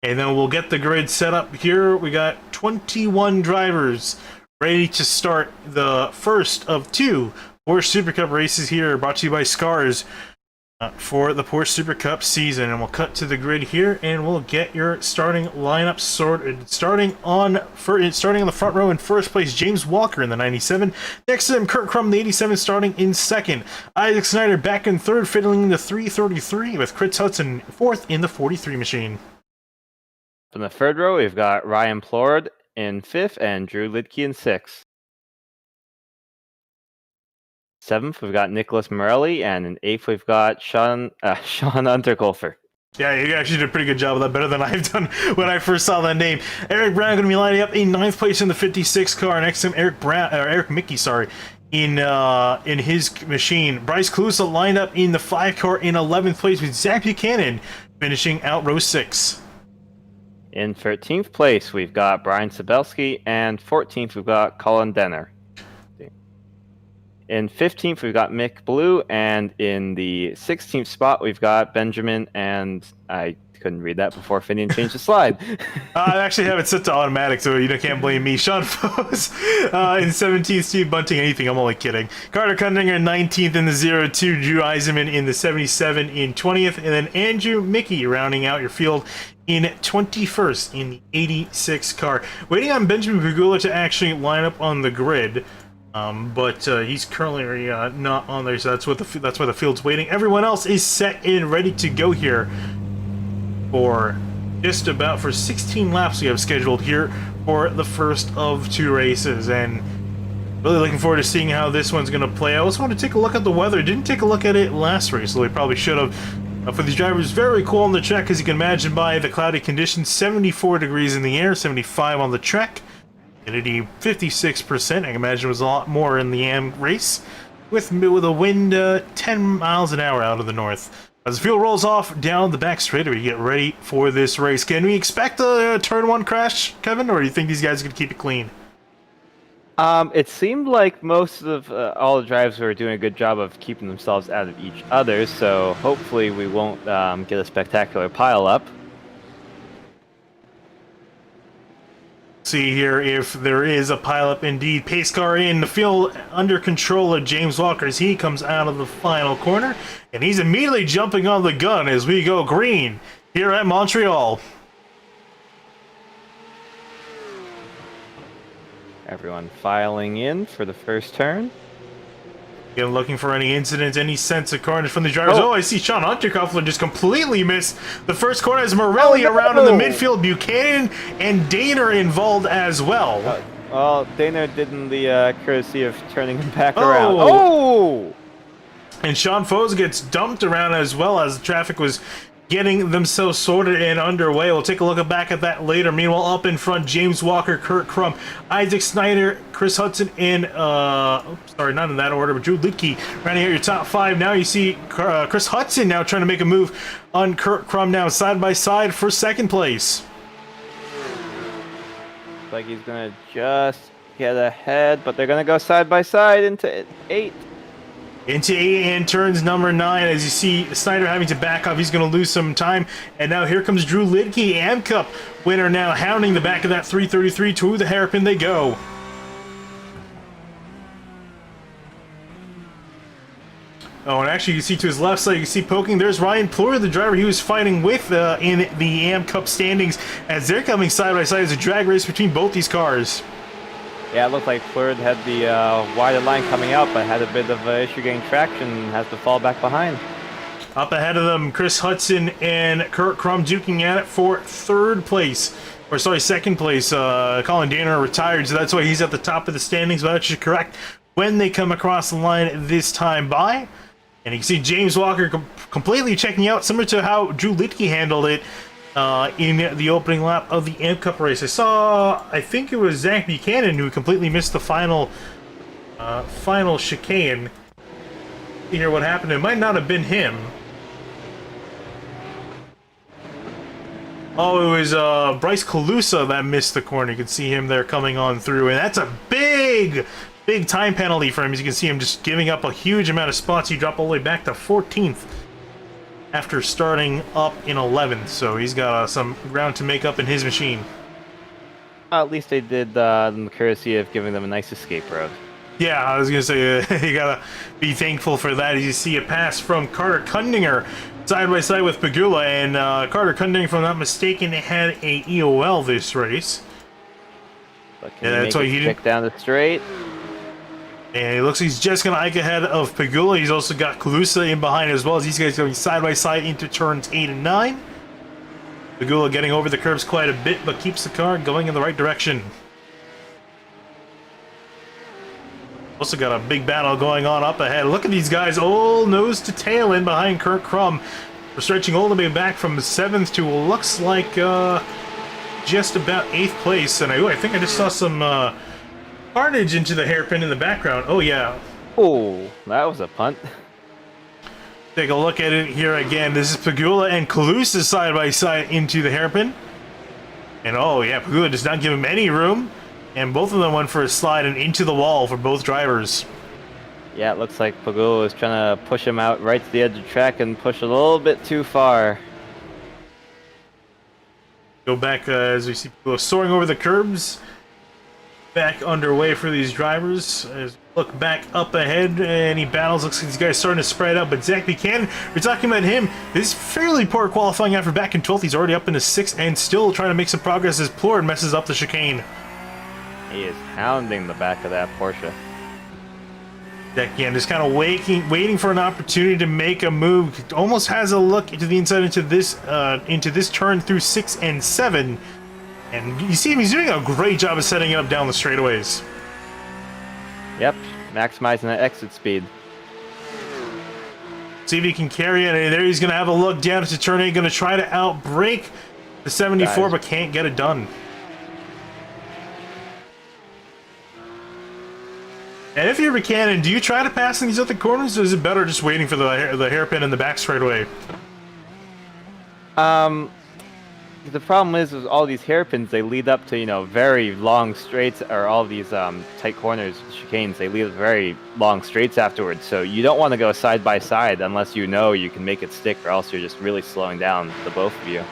And then we'll get the grid set up here. We got 21 drivers ready to start the first of two Porsche Supercup races here, brought to you by SCRS for the Porsche Supercup season. And we'll cut to the grid here, and we'll get your starting lineup sorted. Starting on the front row in first place, James Walker in the 97. Next to him, Kurt Crum, the 87, starting in second. Isaac Snyder back in third, fiddling the 333, with Chris Hudson fourth in the 43 machine. From the third row, we've got Ryan Plord in fifth and Drew Lidke in sixth. Seventh, we've got Nicholas Morelli, and in eighth, we've got Sean Unterkolfer. Yeah, you actually did a pretty good job of that, better than I've done when I first saw that name. Eric Brown going to be lining up in 9th place in the 56 car. Next to him, Eric Mickey, sorry, in his machine. Bryce Calusa lined up in the 5 car in 11th place with Zach Buchanan finishing out row 6. In 13th place, we've got Brian Sabelski, and 14th, we've got Colin Denner. In 15th, we've got Mick Blue, and in the 16th spot, we've got Benjamin, and I couldn't read that before Finian changed the slide. I actually have it set to automatic, so you can't blame me. Sean Foes in 17th, Steve Bunting, anything, I'm only kidding. Carter Cundinger in 19th in the 02, Drew Eisenman in the 77 in 20th, and then Andrew Mickey rounding out your field in 21st in the 86 car. Waiting on Benjamin Pagula to actually line up on the grid. But he's currently not on there, so that's why the field's waiting. Everyone else is set and ready to go here for just about 16 laps we have scheduled here for the first of 2 races, and really looking forward to seeing how this one's going to play. I also want to take a look at the weather. Didn't take a look at it last race, so we probably should have. For these drivers, very cool on the track, as you can imagine by the cloudy conditions. 74 degrees in the air, 75 on the track. Humidity 56%. I can imagine it was a lot more in the AM race, with a wind 10 miles an hour out of the north. As the field rolls off down the back straight, we get ready for this race. Can we expect a turn 1 crash, Kevin, or do you think these guys are going to keep it clean? It seemed like most of all the drivers were doing a good job of keeping themselves out of each other, so hopefully we won't get a spectacular pile-up. See here if there is a pileup indeed. Pace car in the field under control of James Walker as he comes out of the final corner, and he's immediately jumping on the gun as we go green here at Montreal. Everyone filing in for the first turn. Again, looking for any incidents, any sense of carnage from the drivers. Oh, I see Sean Unterkoffler just completely missed the first corner as Morelli around in the midfield. Buchanan and Daner involved as well. Well, Daner didn't the courtesy of turning him back around. Oh! And Sean Foes gets dumped around as well as the traffic was getting themselves sorted and underway. We'll take a look back at that later. Meanwhile, up in front, James Walker, Kurt Crum, Isaac Snyder, Chris Hudson, and sorry, not in that order, but Drew Lidke rounding out your top 5. Now you see Chris Hudson now trying to make a move on Kurt Crum now side by side for 2nd place. Looks like he's gonna just get ahead, but they're gonna go side by side into 8. Into 8 and turns number 9. As you see Snyder having to back off, he's going to lose some time. And now here comes Drew Lidke, AM Cup winner, now hounding the back of that 333. To the hairpin they go. Oh, and actually you see to his left side, you can see poking, there's Ryan Plur, the driver he was fighting with in the AM Cup standings, as they're coming side by side as a drag race between both these cars. Yeah, it looked like Fleur had the wider line coming out, but had a bit of an issue getting traction and has to fall back behind. Up ahead of them, Chris Hudson and Kurt Crum duking at it for 3rd place. Or sorry, 2nd place. Colin Danner retired, so that's why he's at the top of the standings, but that's just correct when they come across the line this time by. And you can see James Walker completely checking out, similar to how Drew Lidke handled it in the opening lap of the AM Cup race. I think it was Zach Buchanan who completely missed the final chicane. See here what happened. It might not have been him. Oh, it was Bryce Calusa that missed the corner. You can see him there coming on through, and that's a big time penalty for him. As you can see him just giving up a huge amount of spots. He dropped all the way back to 14th. After starting up in 11th, so he's got some ground to make up in his machine. At least they did the courtesy of giving them a nice escape road. Yeah, I was going to say, you got to be thankful for that. As you see a pass from Carter Cundinger side by side with Pagula, and Carter Cundinger, if I'm not mistaken, had a EOL this race. But can that's why he didn't down the straight. And it looks like he's just going to hike ahead of Pagula. He's also got Calusa in behind as well, as these guys going side by side into turns 8 and 9. Pagula getting over the curbs quite a bit, but keeps the car going in the right direction. Also got a big battle going on up ahead. Look at these guys all nose to tail in behind Kurt Crum. We're stretching all the way back from 7th to looks like just about 8th place. And I think I just saw some carnage into the hairpin in the background. Oh, yeah. Oh, that was a punt. Take a look at it here again. This is Pagula and Calusa side by side into the hairpin. And oh yeah, Pagula does not give him any room. And both of them went for a slide and into the wall for both drivers. Yeah, it looks like Pagula was trying to push him out right to the edge of the track and push a little bit too far. Go back as we see Pagula soaring over the curbs. Back underway for these drivers. As we look back up ahead, any battles. Looks like these guys starting to spread out. But Zach Buchanan, we're talking about him. This is fairly poor qualifying after back in 12th. He's already up into 6th and still trying to make some progress as Plord messes up the chicane. He is hounding the back of that Porsche. Zach Buchanan just kind of waiting for an opportunity to make a move. Almost has a look into the inside into this turn through 6 and 7. And you see him, he's doing a great job of setting it up down the straightaways. Yep, maximizing that exit speed. See if he can carry it. And there he's going to have a look down into turn 8. Going to try to outbrake the 74, but can't get it done. And if you're Buchanan, do you try to pass in these other corners, or is it better just waiting for the hairpin in the back straightaway? The problem is with all these hairpins, they lead up to, you know, very long straights, or all these tight corners, chicanes, they lead up very long straights afterwards. So you don't want to go side by side unless you know you can make it stick, or else you're just really slowing down the both of you.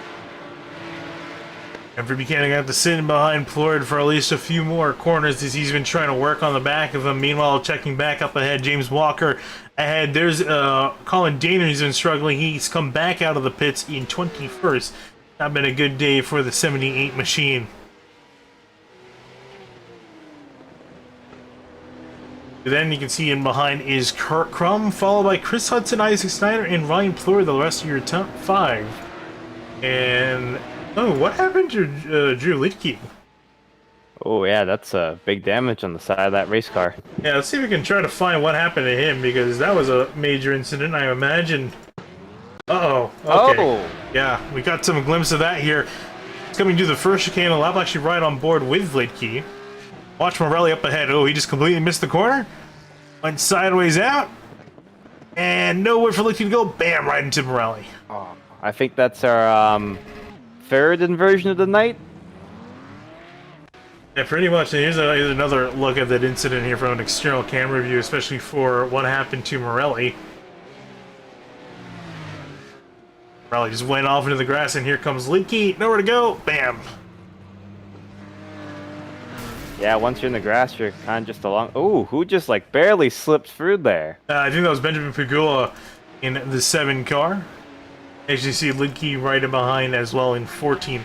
And for Buchanan, going to have to sit in behind Plord for at least a few more corners as he's been trying to work on the back of him. Meanwhile, checking back up ahead, James Walker ahead. There's Colin Dana, who's been struggling. He's come back out of the pits in 21st. Not been a good day for the 78 machine. Then you can see in behind is Kurt Crum, followed by Chris Hudson, Isaac Snyder, and Ryan Plord, the rest of your top 5. And oh, what happened to Drew Litke? Oh yeah, that's big damage on the side of that race car. Yeah, let's see if we can try to find what happened to him, because that was a major incident, I imagine. Uh-oh. Okay. Oh! Yeah, we got some glimpse of that here. It's coming to the first chicane. I'll actually right on board with Litke. Watch Morelli up ahead. Oh, he just completely missed the corner. Went sideways out. And nowhere for Litke to go. Bam, right into Morelli. Oh, I think that's our third inversion of the night. Yeah, pretty much. And here's another look at that incident here from an external camera view, especially for what happened to Morelli. Morelli just went off into the grass, and here comes Litke. Nowhere to go. Bam. Yeah, once you're in the grass, you're kind of just along. Oh, who just like barely slipped through there? I think that was Benjamin Pagula in the 7 car. As you see, Litke right in behind as well in 14.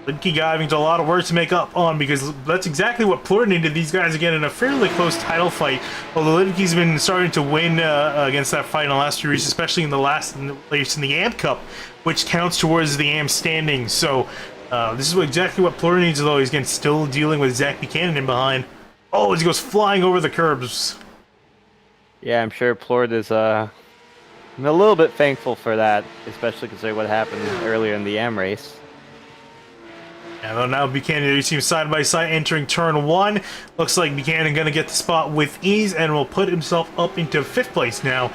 Litke having a lot of work to make up on, because that's exactly what Plord needed. These guys again in a fairly close title fight. Although Litke's been starting to win against that fight in the last 2 races, especially in the last race in the AMP Cup, which counts towards the AMP standings. So this is exactly what Plord needs, although he's again still dealing with Zach Buchanan in behind. Oh, as he goes flying over the curbs. Yeah, I'm sure Plord is a little bit thankful for that, especially considering what happened earlier in the AM race. Yeah, now Buchanan, you see him side by side entering turn 1. Looks like Buchanan going to get the spot with ease and will put himself up into 5th place now.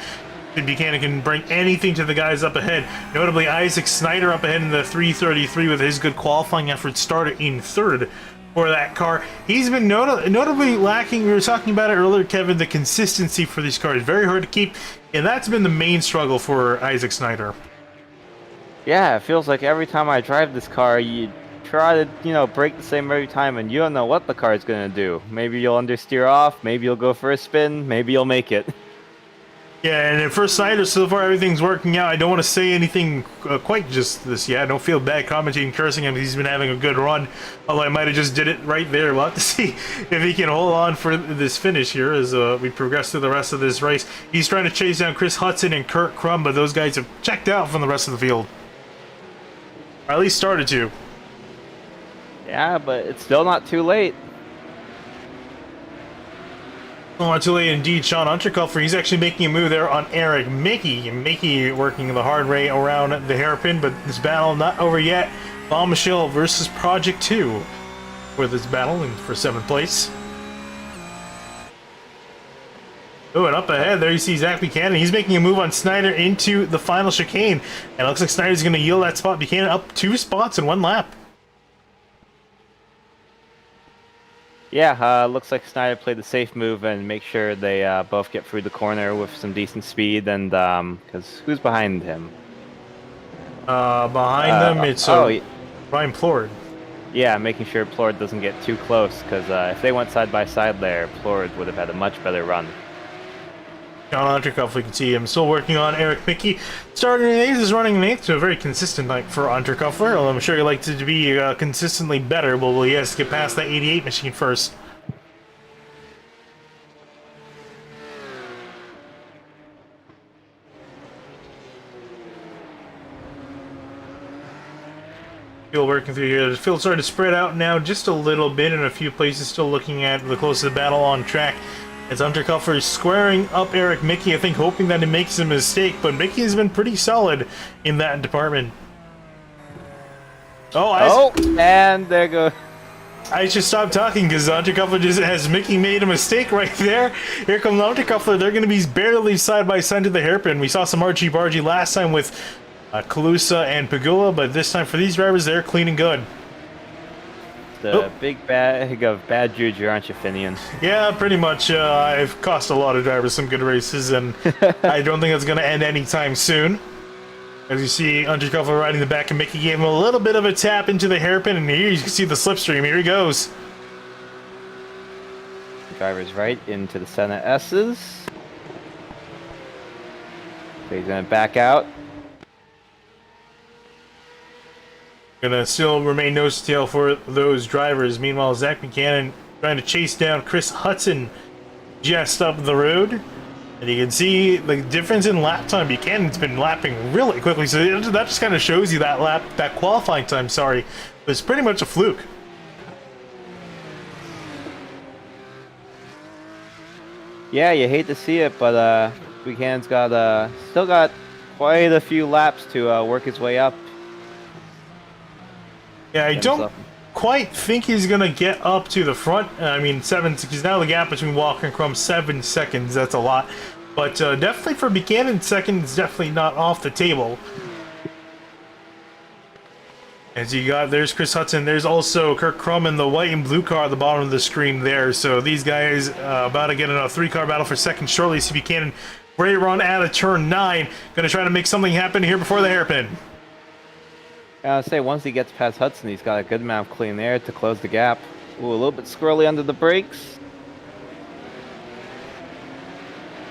Buchanan can bring anything to the guys up ahead. Notably, Isaac Snyder up ahead in the 333 with his good qualifying effort, started in 3rd for that car. He's been notably lacking, we were talking about it earlier, Kevin, the consistency for these cars. Very hard to keep, and that's been the main struggle for Isaac Snyder. Yeah, it feels like every time I drive this car, you try to, break the same every time, and you don't know what the car is going to do. Maybe you'll understeer off, maybe you'll go for a spin, maybe you'll make it. Yeah, and for Snyder, so far everything's working out. I don't want to say anything quite just this yet. I don't feel bad commenting, cursing him. He's been having a good run, although I might have just did it right there. We'll have to see if he can hold on for this finish here as we progress through the rest of this race. He's trying to chase down Chris Hudson and Kurt Crum, but those guys have checked out from the rest of the field. Or at least started to. Yeah, but it's still not too late. Oh, too late indeed. Sean Unterkuffer, he's actually making a move there on Eric Mickey. And Mickey working the hard way around the hairpin, but this battle not over yet. Bob Michelle versus Project 2 for this battle and for 7th place. Oh, and up ahead there you see Zach Buchanan. He's making a move on Snyder into the final chicane. And it looks like Snyder's going to yield that spot. Buchanan up 2 spots in 1 lap. Yeah, looks like Snyder played the safe move and make sure they both get through the corner with some decent speed. And because who's behind him? Behind them, it's Ryan Plord. Yeah, making sure Plord doesn't get too close, because if they went side by side there, Plord would have had a much better run. John Unterkopf, we can see him still working on Eric Mickey. Starting in 8th is running in 8th, so a very consistent night for Unterkoffer. I'm sure he'd like to be consistently better, but he has to get past that 88 machine first. Field working through here. The field's starting to spread out now just a little bit in a few places, still looking at the closest battle on track. As Unterkoffer is squaring up Eric Mickey, I think hoping that he makes a mistake, but Mickey has been pretty solid in that department. And there goes. I should stop talking because Unterkoffer just has Mickey made a mistake right there. Here comes Unterkoffer. They're going to be barely side by side to the hairpin. We saw some argy-bargy last time with Kalusa and Pagula, but this time for these drivers, they're clean and good. The big bag of bad juju, aren't you, Finian? Yeah, pretty much. I've cost a lot of drivers some good races, and I don't think it's going to end anytime soon. As you see, Undercover riding the back, and Mickey gave him a little bit of a tap into the hairpin, and here you can see the slipstream. Here he goes. Driver's right into the center S's. So he's going to back out. Gonna still remain nose to tail for those drivers. Meanwhile, Zach Buchanan trying to chase down Chris Hudson just up the road. And you can see the difference in lap time. Buchanan's been lapping really quickly, so that just kind of shows you that qualifying time, was pretty much a fluke. Yeah, you hate to see it, but Buchanan's got still got quite a few laps to work his way up. Yeah, I don't quite think he's going to get up to the front. I mean, because now the gap between Walker and Crum, 7 seconds. That's a lot. But definitely for Buchanan, second is definitely not off the table. As you got, there's Chris Hudson. There's also Kirk Crum in the white and blue car at the bottom of the screen there. So these guys about to get in a 3-car battle for second shortly. See Buchanan, great run out of turn 9. Going to try to make something happen here before the hairpin. I would say once he gets past Hudson, he's got a good amount of clean air to close the gap. Ooh, a little bit squirrely under the brakes.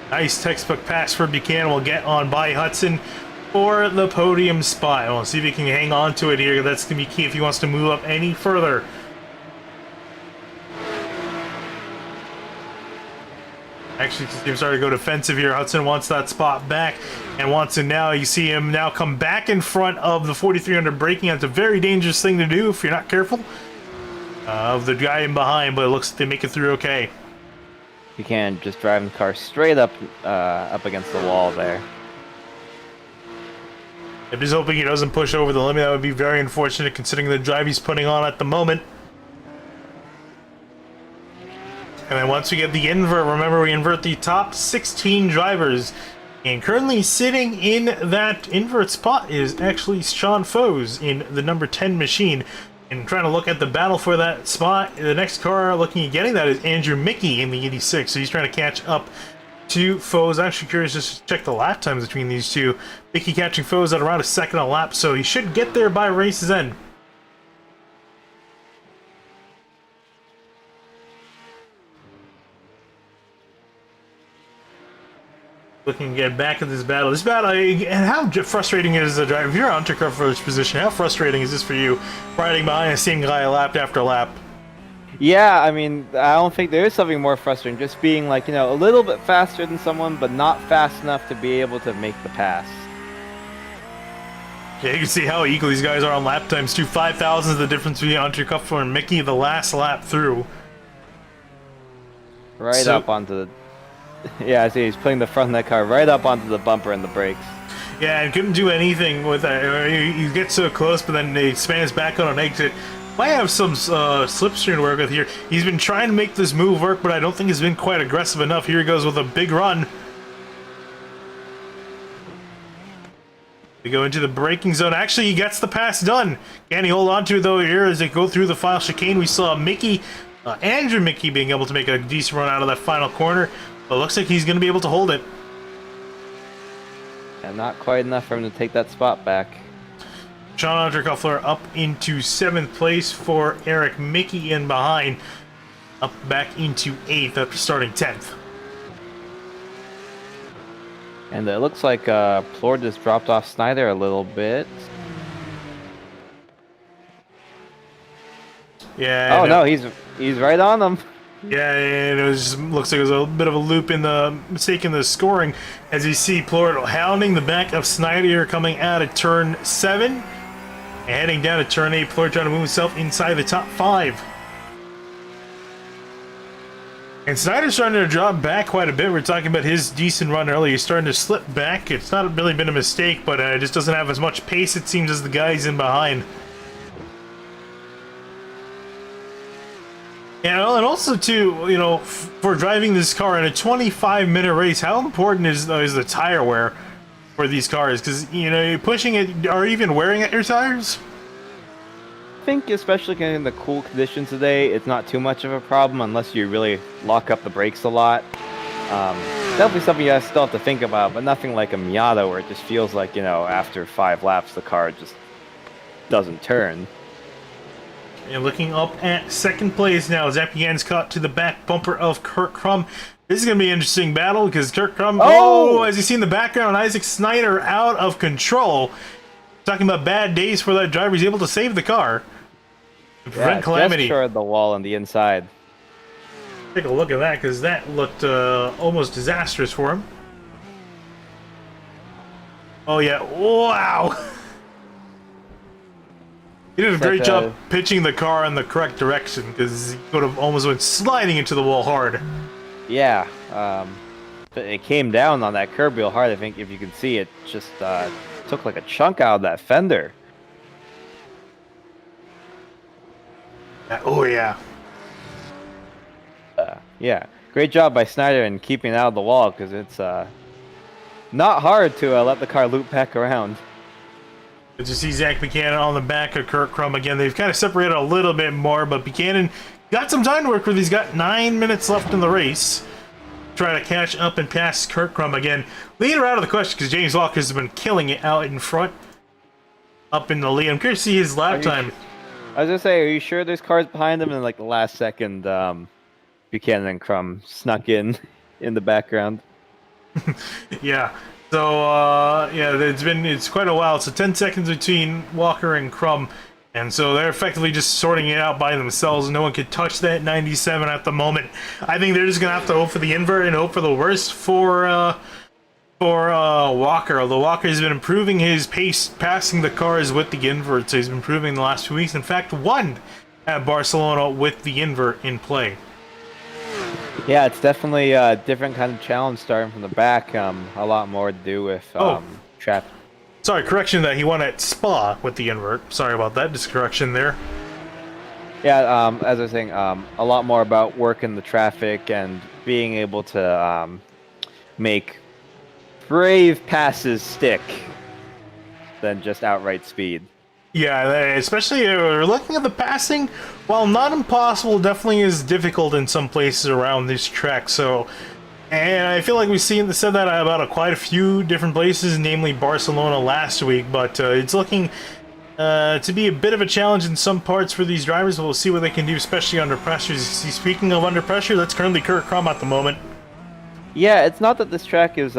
Nice textbook pass for Buchanan. Will get on by Hudson for the podium spot. We'll see if he can hang on to it here. That's going to be key if he wants to move up any further. Actually, he's starting to go defensive here. Hudson wants that spot back and wants to now. You see him now come back in front of the 4300 braking. That's a very dangerous thing to do if you're not careful of the guy in behind, but it looks like they make it through okay. You can just drive the car straight up against the wall there. I'm just hoping he doesn't push over the limit. That would be very unfortunate considering the drive he's putting on at the moment. And then once we get the invert, remember we invert the top 16 drivers. And currently sitting in that invert spot is actually Sean Foes in the number 10 machine. And trying to look at the battle for that spot, the next car looking at getting that is Andrew Mickey in the 86. So he's trying to catch up to Foes. I'm actually curious just to check the lap times between these two. Mickey catching Foes at around a second a lap, so he should get there by race's end. Looking to get back in this battle. And how frustrating is the drive? If you're on Undercover's position, how frustrating is this for you, riding behind the same guy lap after lap? Yeah, I mean, I don't think there is something more frustrating. Just being like, a little bit faster than someone, but not fast enough to be able to make the pass. Yeah, you can see how equal these guys are on lap times too. 5,000 is the difference between Undercover and Mickey the last lap through. Right So- up onto the... Yeah, I see. He's putting the front of that car right up onto the bumper and the brakes. Yeah, and couldn't do anything with that. You get so close, but then he expands back on an exit. Might have some slipstream to work with here. He's been trying to make this move work, but I don't think he's been quite aggressive enough. Here he goes with a big run. We go into the braking zone. Actually, he gets the pass done. Can he hold on to it, though, here as they go through the final chicane? We saw Mickey, Andrew Mickey, being able to make a decent run out of that final corner. But it looks like he's going to be able to hold it. And not quite enough for him to take that spot back. Sean Unterkoffler up into 7th place for Eric Mickey in behind. Up back into 8th after starting 10th. And it looks like Plord just dropped off Snyder a little bit. Yeah. Oh no, he's right on them. Yeah, and it was looks like it was a bit of a loop in the mistake in the scoring. As you see, Plord hounding the back of Snyder coming out of turn 7. And heading down to turn 8, Plord trying to move himself inside the top 5. And Snyder's starting to drop back quite a bit. We're talking about his decent run earlier. He's starting to slip back. It's not really been a mistake, but it just doesn't have as much pace, it seems, as the guys in behind. And also, too, you know, for driving this car in a 25-minute race, how important is the tire wear for these cars? Because, you know, you're pushing it, or even wearing at your tires? I think especially in the cool conditions today, it's not too much of a problem unless you really lock up the brakes a lot. Definitely something you still have to think about, but nothing like a Miata where it just feels like, you know, after 5 laps the car just doesn't turn. And looking up at 2nd place now, Zapian's caught to the back bumper of Kurt Crum. This is going to be an interesting battle because Kurt Crum, as you see in the background, Isaac Snyder out of control. Talking about bad days for that driver, he's able to save the car. Prevent calamity. Just short the wall on the inside. Take a look at that, because that looked almost disastrous for him. Oh yeah, wow! He did a great job pitching the car in the correct direction, because he could have almost went sliding into the wall hard. Yeah, but it came down on that curb real hard. I think if you can see it, just took like a chunk out of that fender. Oh yeah. Yeah, great job by Snyder in keeping it out of the wall, because it's not hard to let the car loop back around. As you see Zach Buchanan on the back of Kurt Crum again, they've kind of separated a little bit more, but Buchanan got some time to work with. He's got 9 minutes left in the race. Try to catch up and pass Kurt Crum again. Leader out of the question because James Walker's been killing it out in front. Up in the lead. I'm curious to see his lap time. I was gonna say, are you sure there's cars behind him? And like the last second, Buchanan and Crum snuck in the background. Yeah. So yeah, it's quite a while. So 10 seconds between Walker and Crum, and so they're effectively just sorting it out by themselves. No one could touch that 97 at the moment. I think they're just gonna have to hope for the invert and hope for the worst for Walker. Although Walker has been improving his pace, passing the cars with the invert. So he's been improving in the last 2 weeks. In fact, won at Barcelona with the invert in play. Yeah, it's definitely a different kind of challenge starting from the back. A lot more to do with traffic. Sorry, correction that he won at Spa with the invert. Sorry about that, just correction there. Yeah, as I was saying, a lot more about working the traffic and being able to make brave passes stick than just outright speed. Yeah, especially looking at the passing, while not impossible, definitely is difficult in some places around this track. So, and I feel like we've said that about quite a few different places, namely Barcelona last week. But it's looking to be a bit of a challenge in some parts for these drivers. We'll see what they can do, especially under pressure. Speaking of under pressure, that's currently Kurt Crum at the moment. Yeah, it's not that this track is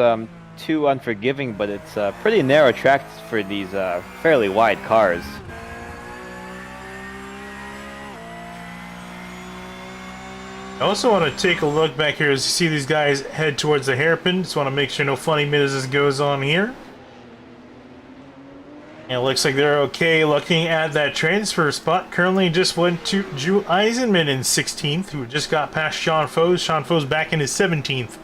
too unforgiving, but it's a pretty narrow track for these fairly wide cars. I also want to take a look back here as you see these guys head towards the hairpin. Just want to make sure no funny business goes on here. And it looks like they're okay looking at that transfer spot. Currently just went to Drew Eisenman in 16th, who just got past Sean Foes. Sean Foes back in his 17th.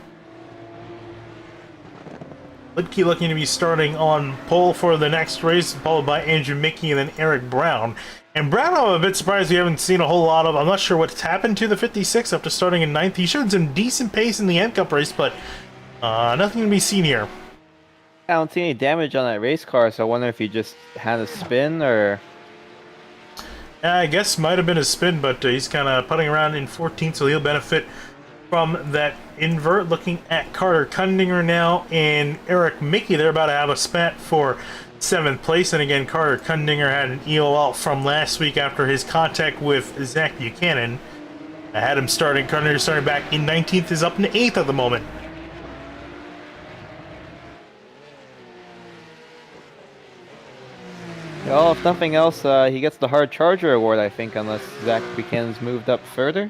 Lidke looking to be starting on pole for the next race, followed by Andrew Mickey and then Eric Brown. And Brown, I'm a bit surprised we haven't seen a whole lot of. I'm not sure what's happened to the 56 after starting in 9th. He showed some decent pace in the N Cup race, but nothing to be seen here. I don't see any damage on that race car, so I wonder if he just had a spin or... I guess might have been a spin, but he's kind of putting around in 14th, so he'll benefit from that invert. Looking at Carter Kundinger now and Eric Mickey, they're about to have a spat for 7th place. And again, Carter Kundinger had an EOL from last week after his contact with Zach Buchanan. I had him starting. Kundinger starting back in 19th, is up in 8th at the moment. Well, if nothing else, he gets the Hard Charger Award, I think, unless Zach Buchanan's moved up further.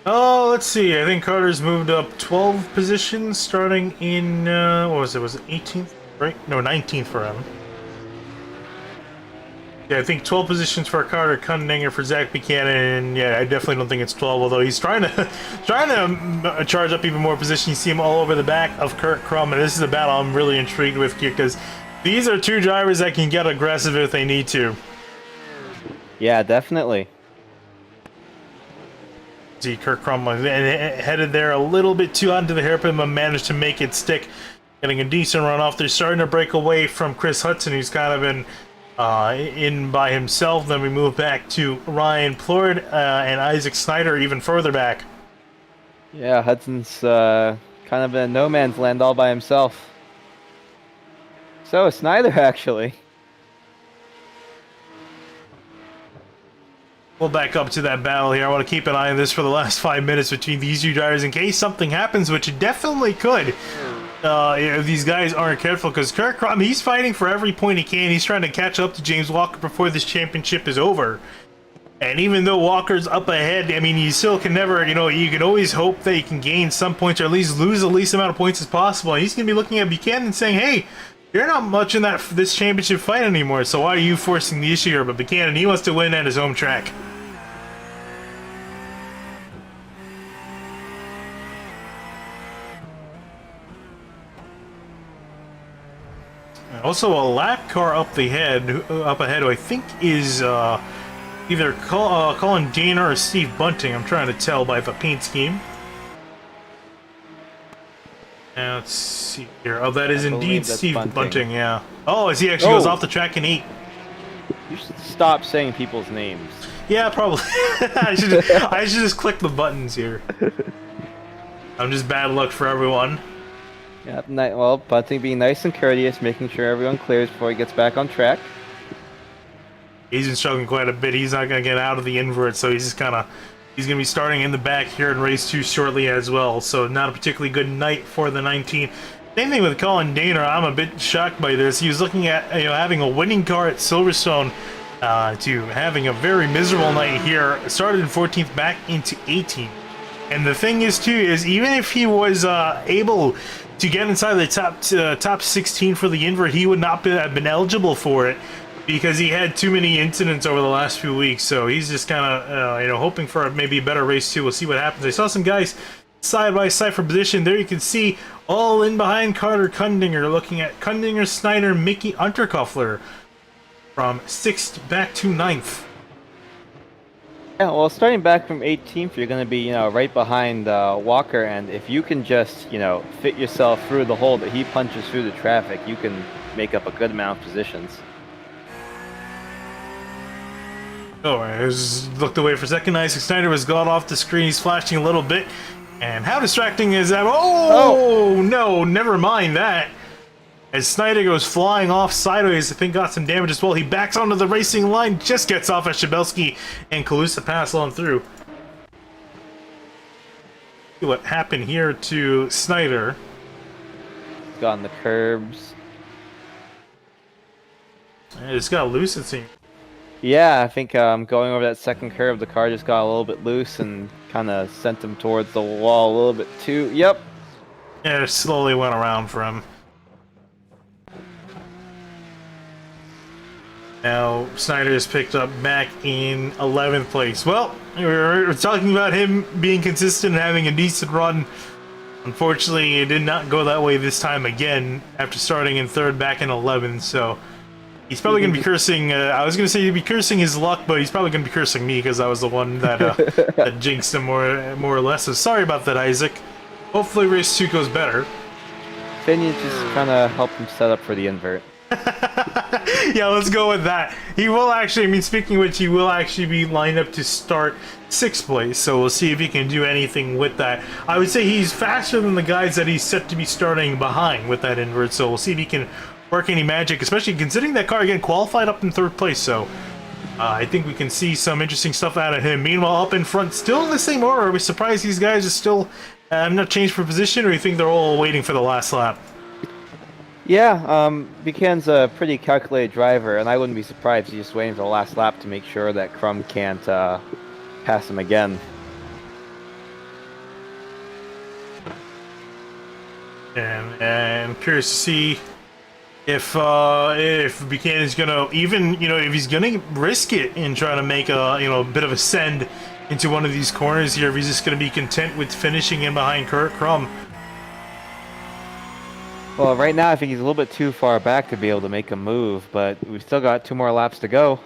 Oh, let's see. I think Carter's moved up 12 positions, starting in, what was it? Was it 18th? Right? No, 19th for him. Yeah, I think 12 positions for Carter Kundinger for Zach Buchanan. Yeah, I definitely don't think it's 12, although he's trying to charge up even more positions. You see him all over the back of Kurt Crum, and this is a battle I'm really intrigued with here, because these are two drivers that can get aggressive if they need to. Yeah, definitely. See Kurt Crum headed there a little bit too onto the hairpin, but managed to make it stick, getting a decent run off. They're starting to break away from Chris Hudson, who's kind of in by himself. Then we move back to Ryan Plord and Isaac Snyder even further back. Yeah, Hudson's kind of in a no man's land all by himself. So is Snyder, actually. We'll back up to that battle here. I want to keep an eye on this for the last 5 minutes between these two drivers in case something happens, which it definitely could if these guys aren't careful, because Kurt Crum, he's fighting for every point he can. He's trying to catch up to James Walker before this championship is over. And even though Walker's up ahead, I mean, you still can never, you can always hope that you can gain some points or at least lose the least amount of points as possible. And he's going to be looking at Buchanan saying, hey, you're not much in this championship fight anymore, so why are you forcing the issue here? But Buchanan, he wants to win at his home track. Also, a lap car up ahead, who I think is either Colin Dana or Steve Bunting. I'm trying to tell by the paint scheme. Now, let's see here. Oh, that is indeed Steve Bunting, yeah. Oh, as he actually goes off the track in 8. You should stop saying people's names. Yeah, probably. I should just click the buttons here. I'm just bad luck for everyone. Yeah, well, Bunting being nice and courteous, making sure everyone clears before he gets back on track. He's been struggling quite a bit. He's not going to get out of the invert, so he's just he's going to be starting in the back here in race 2 shortly as well. So not a particularly good night for the 19. Same thing with Colin Dana. I'm a bit shocked by this. He was looking at having a winning car at Silverstone to having a very miserable night here. Started in 14th, back into 18th. And the thing is, too, is even if he was able to get inside the top 16 for the invert, he would not have been eligible for it because he had too many incidents over the last few weeks. So he's just kind of hoping for maybe a better race too. We'll see what happens. I saw some guys side by side for position there. You can see all in behind Carter Kundinger, looking at Kundinger, Snyder, Mickey Unterkoffler from 6th back to 9th. Yeah, well, starting back from 18th, you're going to be, right behind Walker, and if you can just, fit yourself through the hole that he punches through the traffic, you can make up a good amount of positions. Oh, I just looked away for a second. Isaac Snyder was gone off the screen. He's flashing a little bit. And how distracting is that? Oh, no, never mind that. As Snyder goes flying off sideways, I think got some damage as well. He backs onto the racing line, just gets off as Shabelski and Kalusa pass on through. See what happened here to Snyder. Got on the curbs. It's got loose, it seems. Yeah, I think going over that second curve, the car just got a little bit loose and kind of sent him towards the wall a little bit too. Yep. Yeah, it slowly went around for him. Now, Snyder is picked up back in 11th place. Well, we're talking about him being consistent and having a decent run. Unfortunately, it did not go that way this time again after starting in 3rd back in 11th, so he's probably going to be cursing. I was going to say he'd be cursing his luck, but he's probably going to be cursing me because I was the one that, that jinxed him more or less. So sorry about that, Isaac. Hopefully race 2 goes better. Finian just kind of helped him set up for the invert. Yeah, let's go with that. He will actually, I mean, speaking of which, he will actually be lined up to start 6th place, so we'll see if he can do anything with that. I would say he's faster than the guys that he's set to be starting behind with that invert, so we'll see if he can work any magic, especially considering that car again qualified up in 3rd place, so I think we can see some interesting stuff out of him. Meanwhile, up in front, still in the same order. Are we surprised these guys are still not changed for position, or do you think they're all waiting for the last lap? Yeah, Buchanan's a pretty calculated driver, and I wouldn't be surprised he's just waiting for the last lap to make sure that Crum can't pass him again. And I'm curious to see if Buchanan's gonna even, if he's gonna risk it in trying to make a bit of a send into one of these corners here, if he's just gonna be content with finishing in behind Kurt Crum. Well, right now I think he's a little bit too far back to be able to make a move, but we've still got 2 more laps to go.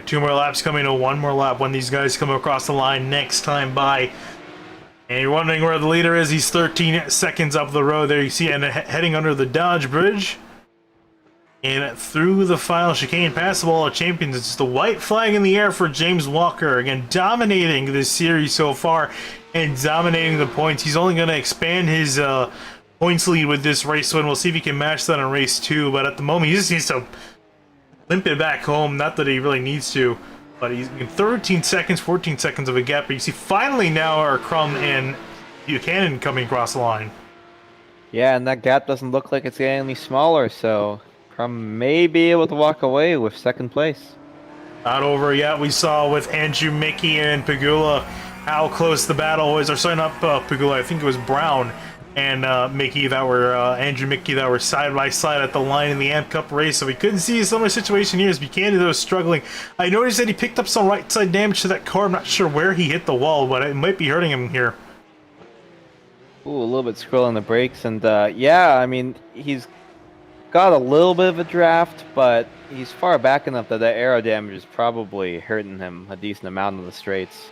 2 more laps coming to 1 more lap when these guys come across the line next time by. And you're wondering where the leader is. He's 13 seconds up the road there. You see, and heading under the Dodge Bridge. And through the final chicane, past the wall of champions. It's the white flag in the air for James Walker. Again, dominating this series so far and dominating the points. He's only going to expand his points lead with this race win. We'll see if he can match that in race 2, but at the moment he just needs to limp it back home. Not that he really needs to, but he's in 13 seconds, 14 seconds of a gap. But you see, finally now are Crum and Buchanan coming across the line. Yeah, and that gap doesn't look like it's getting any smaller, so Crum may be able to walk away with 2nd place. Not over yet. We saw with Andrew Mickey and Pagula how close the battle was. Or sorry, not Pagula, I think it was Brown and Mickey that were Andrew Mickey that were side by side at the line in the Amp Cup race, so we couldn't see a similar situation here as Buchanan though was struggling. I noticed that he picked up some right side damage to that car. I'm not sure where he hit the wall, but it might be hurting him here. Ooh, a little bit scroll on the brakes, and yeah, I mean, he's got a little bit of a draft, but he's far back enough that that aero damage is probably hurting him a decent amount on the straights.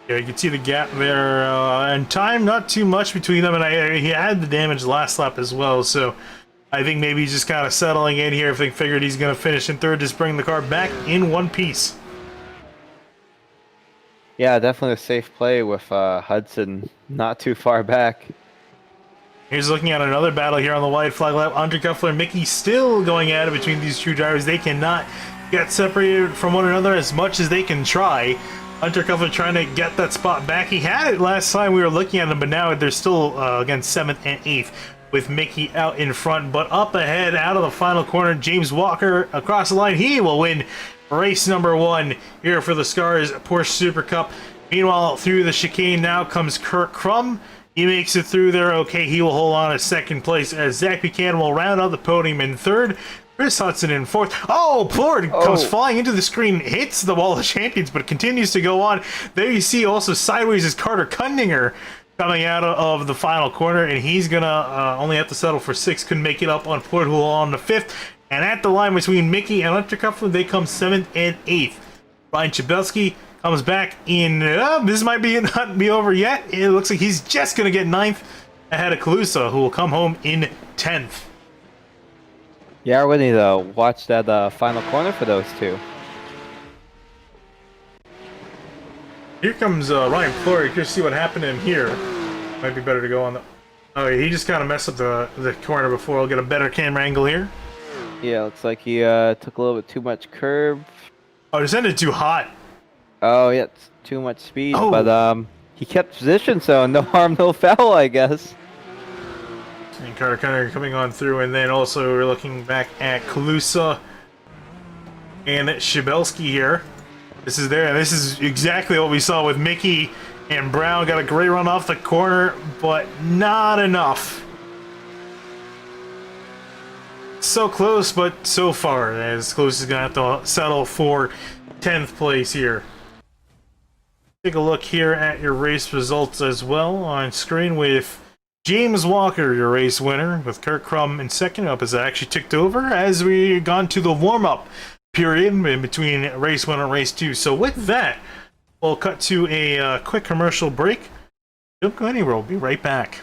Yeah, you can see the gap there, and time not too much between them, and he had the damage last lap as well, so I think maybe he's just kind of settling in here if they figured he's going to finish in 3rd, just bring the car back in one piece. Yeah, definitely a safe play with Hudson not too far back. Here's looking at another battle here on the white flag lap. Undercuffler and Mickey still going at it between these 2 drivers. They cannot get separated from one another as much as they can try. Undercuffler trying to get that spot back. He had it last time we were looking at him, but now they're still, again, 7th and 8th with Mickey out in front. But up ahead, out of the final corner, James Walker across the line. He will win race number 1 here for the SCRS Porsche Super Cup. Meanwhile, through the chicane now comes Kurt Crum. He makes it through there okay. He will hold on to 2nd place as Zach Buchanan will round out the podium in 3rd. Chris Hudson in 4th. Oh, Plord comes flying into the screen, hits the wall of champions, but continues to go on. There you see also sideways is Carter Kundinger coming out of the final corner, and he's going to only have to settle for 6th. Couldn't make it up on Plord, who will on the 5th. And at the line between Mickey and Undercuffler, they come 7th and 8th. Ryan Chabelski comes back in. This might not be over yet. It looks like he's just going to get 9th ahead of Calusa, who will come home in 10th. Yeah, we need to watch that final corner for those 2. Here comes Ryan Flory. Just see what happened to him here. Might be better to go on the. Oh, he just kind of messed up the corner before. We'll get a better camera angle here. Yeah, looks like he took a little bit too much curb. Oh, it ended too hot. Oh, yeah, it's too much speed, but he kept position, so no harm, no foul, I guess. And Carter Kundinger coming on through, and then also we're looking back at Calusa and Shabelski here. This is there, and this is exactly what we saw with Mickey and Brown. Got a great run off the corner, but not enough. so close, but so far. As close as gonna have to settle for 10th place here. Take a look here at your race results as well on screen with James Walker, your race winner, with Kurt Crum in second. Up has actually ticked over as we gone to the warm-up period in between race 1 and race 2. So with that, we'll cut to a quick commercial break. Don't go anywhere, we'll be right back.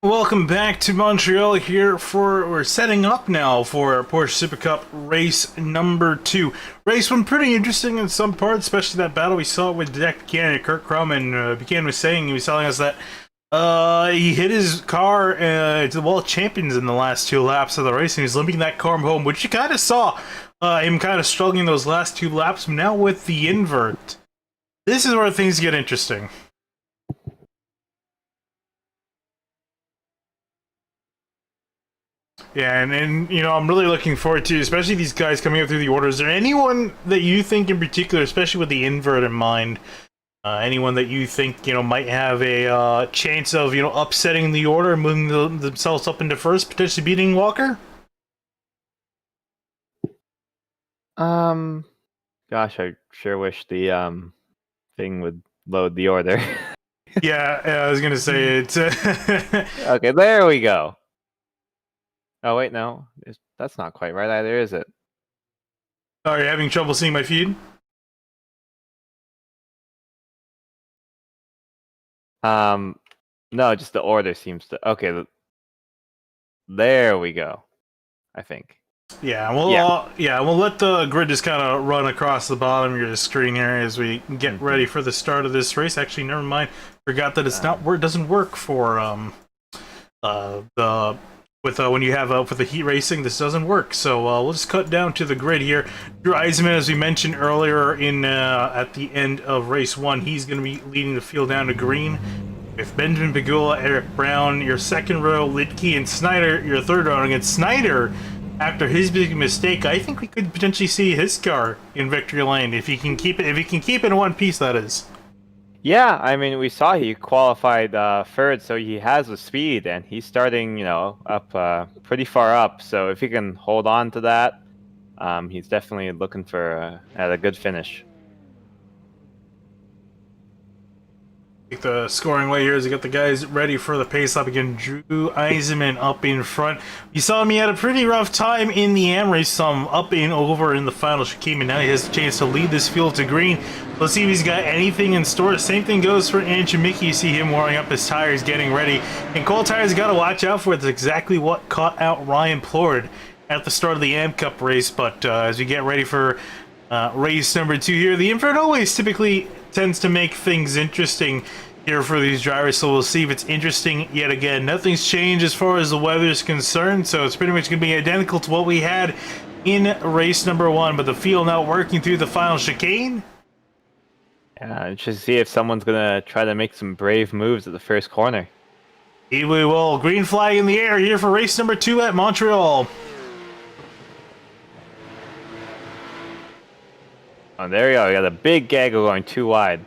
Welcome back to Montreal here we're setting up now for Porsche Supercup race number 2. Race 1 pretty interesting in some parts, especially that battle we saw with Jack Buchanan and Kurt Crum, and Buchanan was saying, he was telling us that he hit his car to the wall of champions in the last 2 laps of the race, and he's limping that car home, which you kind of saw him kind of struggling those last 2 laps. Now with the invert, this is where things get interesting. Yeah, and you know, I'm really looking forward to, especially these guys coming up through the order. Is there anyone that you think in particular, especially with the invert in mind, anyone that you think, you know, might have a chance of, you know, upsetting the order and moving themselves up into first, potentially beating Walker? Gosh, I sure wish the thing would load the order. Yeah, I was gonna say it. Okay, there we go. Oh wait, no, that's not quite right either, is it? Are you having trouble seeing my feed? No, just the order seems to. Okay, there we go. I think. Yeah, we'll let the grid just kind of run across the bottom of your screen here as we get ready for the start of this race. Actually, never mind. Forgot that it's not work. Doesn't work for when you have for the heat racing. This doesn't work. So we'll just cut down to the grid here. Drew Eisenman, as we mentioned earlier in at the end of race 1, he's going to be leading the field down to green. With Benjamin Pagula, Eric Brown, your second row, Lidke and Snyder, your third row. Against Snyder, after his big mistake, I think we could potentially see his car in victory lane if he can keep it. If he can keep it in one piece, that is. Yeah, I mean, we saw he qualified third, so he has the speed, and he's starting, you know, up pretty far up. So if he can hold on to that, he's definitely looking for at a good finish. Take the scoring way here as we got the guys ready for the pace lap again. Drew Eisenman up in front. You saw him, he had a pretty rough time in the AM race, some up and over in the final chicane, and now he has a chance to lead this field to green. Let's see if he's got anything in store. Same thing goes for Andrew Mickey. You see him warming up his tires, getting ready. And cold tires got to watch out for. It's exactly what caught out Ryan Plord at the start of the AM Cup race. But as we get ready for race number 2 here, the invert always typically tends to make things interesting here for these drivers, so we'll see if it's interesting yet again. Nothing's changed as far as the weather is concerned, so it's pretty much going to be identical to what we had in race number 1, but the field now working through the final chicane. Just see if someone's going to try to make some brave moves at the first corner. We will. Green flag in the air here for race number 2 at Montreal. Oh, there we go. We got a big gaggle going too wide.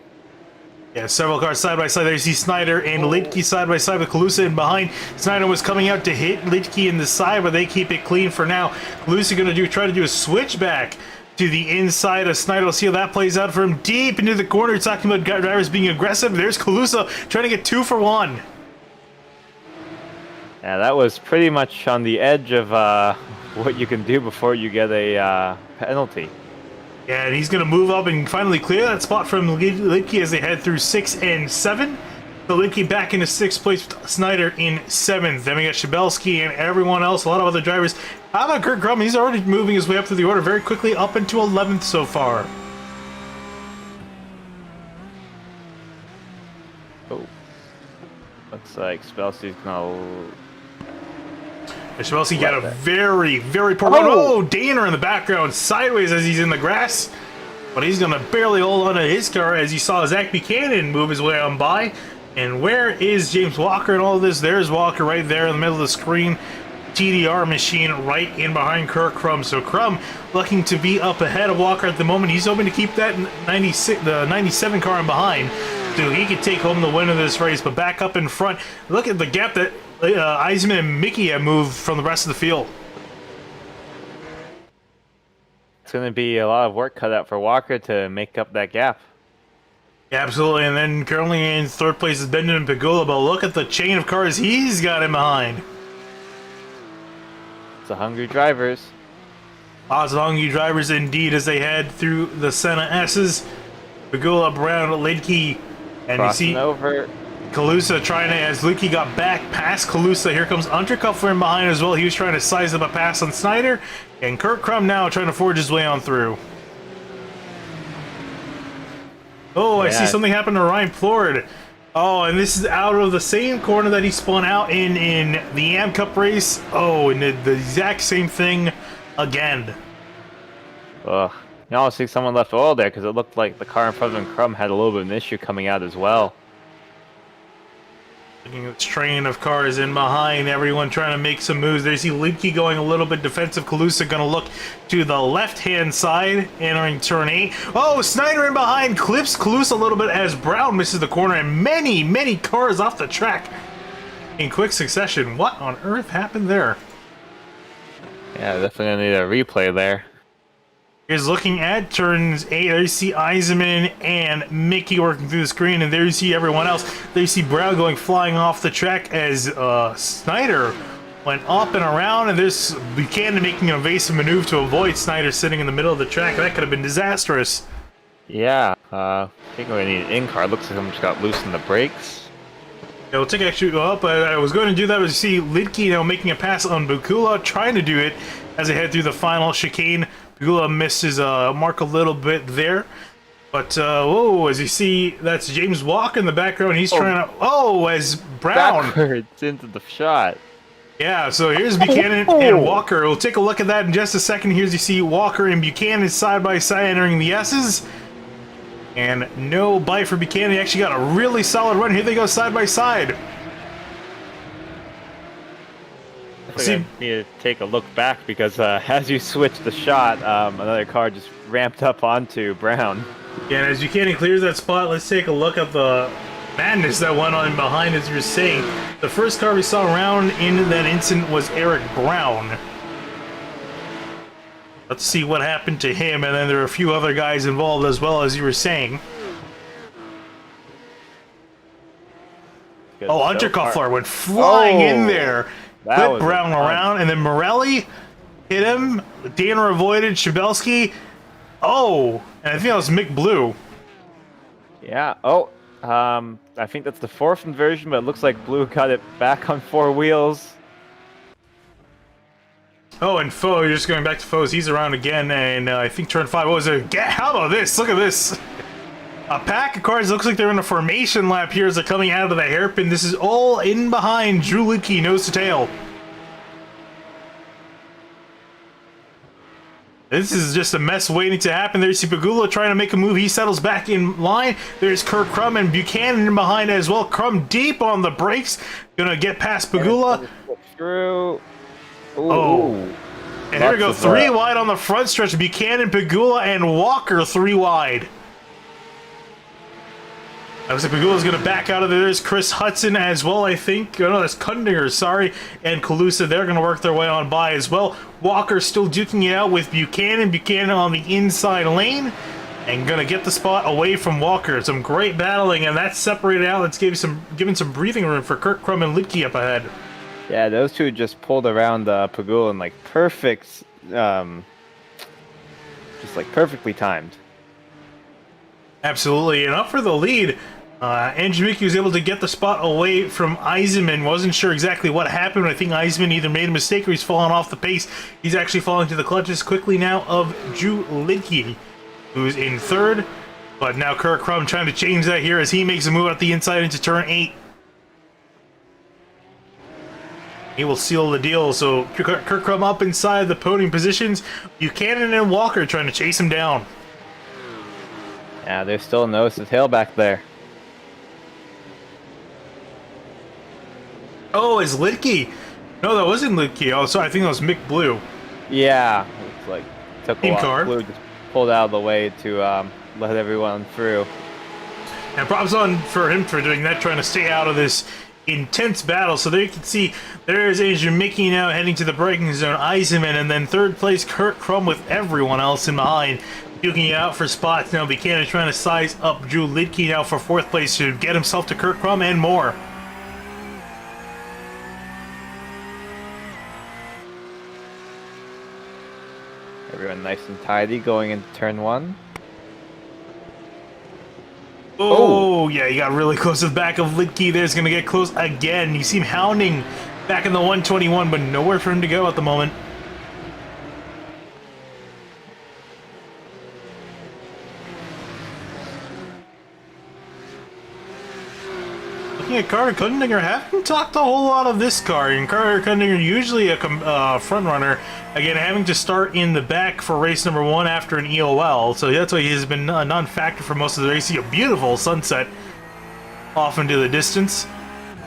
Yeah, several cars side by side. There you see Snyder and Lidke side by side with Kalusa in behind. Snyder was coming out to hit Lidke in the side, but they keep it clean for now. Kalusa going to try to do a switchback to the inside of Snyder. We'll see how that plays out for him deep into the corner. Talking about drivers being aggressive. There's Kalusa trying to get 2 for 1. Yeah, that was pretty much on the edge of what you can do before you get a penalty. Yeah, and he's going to move up and finally clear that spot from Lidke as they head through 6 and 7. So Lidke back into 6th place with Snyder in 7th. Then we got Shabelski and everyone else, a lot of other drivers. How about Kurt Crum? He's already moving his way up through the order very quickly, up into 11th so far. Oh. Looks like Shabelski's going to... Shabelski got a very, very poor run. Oh, Danner in the background, sideways as he's in the grass. But he's going to barely hold on to his car as you saw Zach Buchanan move his way on by. And where is James Walker in all of this? There's Walker right there in the middle of the screen. TDR machine right in behind Kurt Crum. So Crum looking to be up ahead of Walker at the moment. He's hoping to keep that the 97 car in behind, so he could take home the win of this race. But back up in front, look at the gap that Eisenman and Mickey have moved from the rest of the field. It's going to be a lot of work cut out for Walker to make up that gap. Yeah, absolutely. And then currently in 3rd place is Benjamin Pagula, but look at the chain of cars he's got in behind. It's the hungry drivers. Lots of hungry drivers indeed as they head through the Senna S's. Pagula, Brown, Lidke, and Crossing you see over. Kalusa trying to, as Lukey got back past Kalusa, here comes Unterkupfer in behind as well. He was trying to size up a pass on Snyder, and Kurt Krum now trying to forge his way on through. Oh, I see something happen to Ryan Plord. Oh, and this is out of the same corner that he spun out in the Am Cup race. Oh, and the exact same thing again. Ugh. You almost see someone left oil there because it looked like the car in front of him, Krum, had a little bit of an issue coming out as well. Looking at this train of cars in behind, everyone trying to make some moves. There you see Liedtke going a little bit defensive. Kalusa going to look to the left-hand side, entering turn 8. Oh, Snyder in behind clips Kalusa a little bit as Brown misses the corner, and many, many cars off the track in quick succession. What on earth happened there? Yeah, definitely gonna need a replay there. Here's looking at turns 8. There you see Eisenman and Mickey working through the screen, and there you see everyone else. There you see Brown going flying off the track as Snyder went up and around, and there's Buchanan making an evasive maneuver to avoid Snyder sitting in the middle of the track. That could have been disastrous. Yeah, I think we're gonna need an in-car. Looks like someone just got loose in the brakes. Yeah, we'll take actually up. I was going to do that, but you see Liedtke now making a pass on Bukula, trying to do it as they head through the final chicane. Bukula missed his mark a little bit there. But, whoa, as you see, that's James Walker in the background. He's trying to... Oh, as Brown... Backwards into the shot. Yeah, so here's Buchanan and Walker. We'll take a look at that in just a second. Here's you see Walker and Buchanan side by side entering the S's. And no bite for Buchanan. He actually got a really solid run. Here they go side by side. I think I need to take a look back because as you switch the shot, another car just ramped up onto Brown. Yeah, and as Buchanan clears that spot, let's take a look at the madness that went on behind, as you were saying. The first car we saw around in that incident was Eric Brown. Let's see what happened to him, and then there are a few other guys involved as well, as you were saying. Oh, Unterkupfer went flying in there. Clipped Brown around, and then Morelli hit him. Danner avoided Shabelski. Oh, and I think that was Mick Blue. Yeah. Oh, I think that's the fourth inversion, but it looks like Blue got it back on 4 wheels. Oh, and Foe, you're just going back to Foe's. He's around again, and I think turn 5 was a... How about this? Look at this. A pack of cars. Looks like they're in a formation lap here as they're coming out of the hairpin. This is all in behind Drew Liedtke, nose to tail. This is just a mess waiting to happen. There's Pagula trying to make a move. He settles back in line. There's Kurt Krum and Buchanan in behind as well. Krum deep on the brakes. Gonna get past Pagula. Through. Ooh. Oh. And here we go. 3 wide on the front stretch. Buchanan, Pagula, and Walker 3 wide. Looks like Pagula's going to back out of there. There's Chris Hudson as well, I think. Oh, no, that's Kundinger, sorry. And Kalusa, they're going to work their way on by as well. Walker still duking it out with Buchanan. Buchanan on the inside lane. And going to get the spot away from Walker. Some great battling, and that's separated out. That's giving some breathing room for Kurt Krum and Liedtke up ahead. Yeah, those two just pulled around Pagula in like perfect, just like perfectly timed. Absolutely, and up for the lead. Andrew Mickey was able to get the spot away from Eisenman. Wasn't sure exactly what happened. I think Eisenman either made a mistake or he's fallen off the pace. He's actually falling to the clutches quickly now of Drew Liedtke, who's in 3rd. But now Kurt Krum trying to change that here as he makes a move out the inside into turn 8. He will seal the deal. So Kurt Krum up inside the podium positions. Buchanan and Walker trying to chase him down. Yeah, there's still nose to tail back there. Oh, it's Liedtke. No, that wasn't Liedtke. Oh, sorry, I think that was Mick Blue. Yeah, it's like took a while. Blue just pulled out of the way to let everyone through. And props on for him for doing that, trying to stay out of this intense battle. So there you can see there's Andrew Mickey now heading to the braking zone. Eisenman, and then 3rd place Kurt Krum with everyone else in behind. Duking it out for spots now. Buchanan trying to size up Drew Liedtke now for 4th place to get himself to Kurt Krum and more. Everyone nice and tidy going into turn 1. Oh, yeah, he got really close to the back of Lidke. There's going to get close again. You see him hounding back in the 121, but nowhere for him to go at the moment. Looking at Carter Kundinger, haven't talked a whole lot of this car. And Carter Kundinger, usually a front runner, again, having to start in the back for race number 1 after an EOL. So that's why he has been a non-factor for most of the race. See a beautiful sunset off into the distance.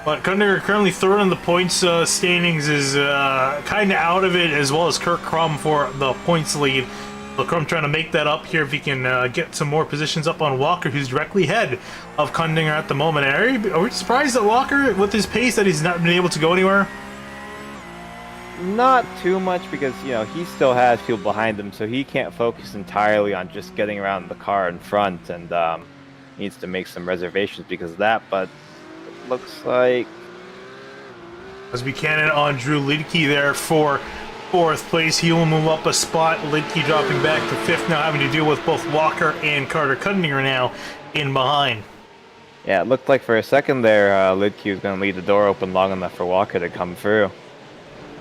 But Kundinger currently third in the points standings, is kind of out of it, as well as Kirk Crum for the points lead. So Crum trying to make that up here if he can get some more positions up on Walker, who's directly ahead of Kundinger at the moment. Are we surprised that Walker, with his pace, that he's not been able to go anywhere? Not too much, because, you know, he still has people behind him, so he can't focus entirely on just getting around the car in front, and needs to make some reservations because of that, but it looks like... As Buchanan on Drew Lidke there for 4th place. He will move up a spot. Lidke dropping back to 5th now, having to deal with both Walker and Carter Kundinger now in behind. Yeah, it looked like for a second there, Lidke was going to leave the door open long enough for Walker to come through.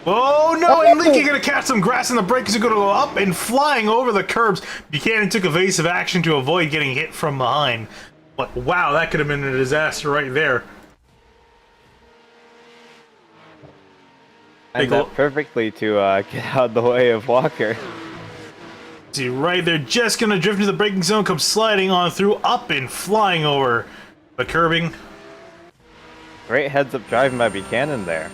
Oh no, and Lidke going to catch some grass in the brake. He's going to go up and flying over the curbs. Buchanan took evasive action to avoid getting hit from behind. But wow, that could have been a disaster right there. And that perfectly to get out of the way of Walker. See, right there, just going to drift into the braking zone, come sliding on through, up and flying over the curbing. Great heads-up driving by Buchanan there.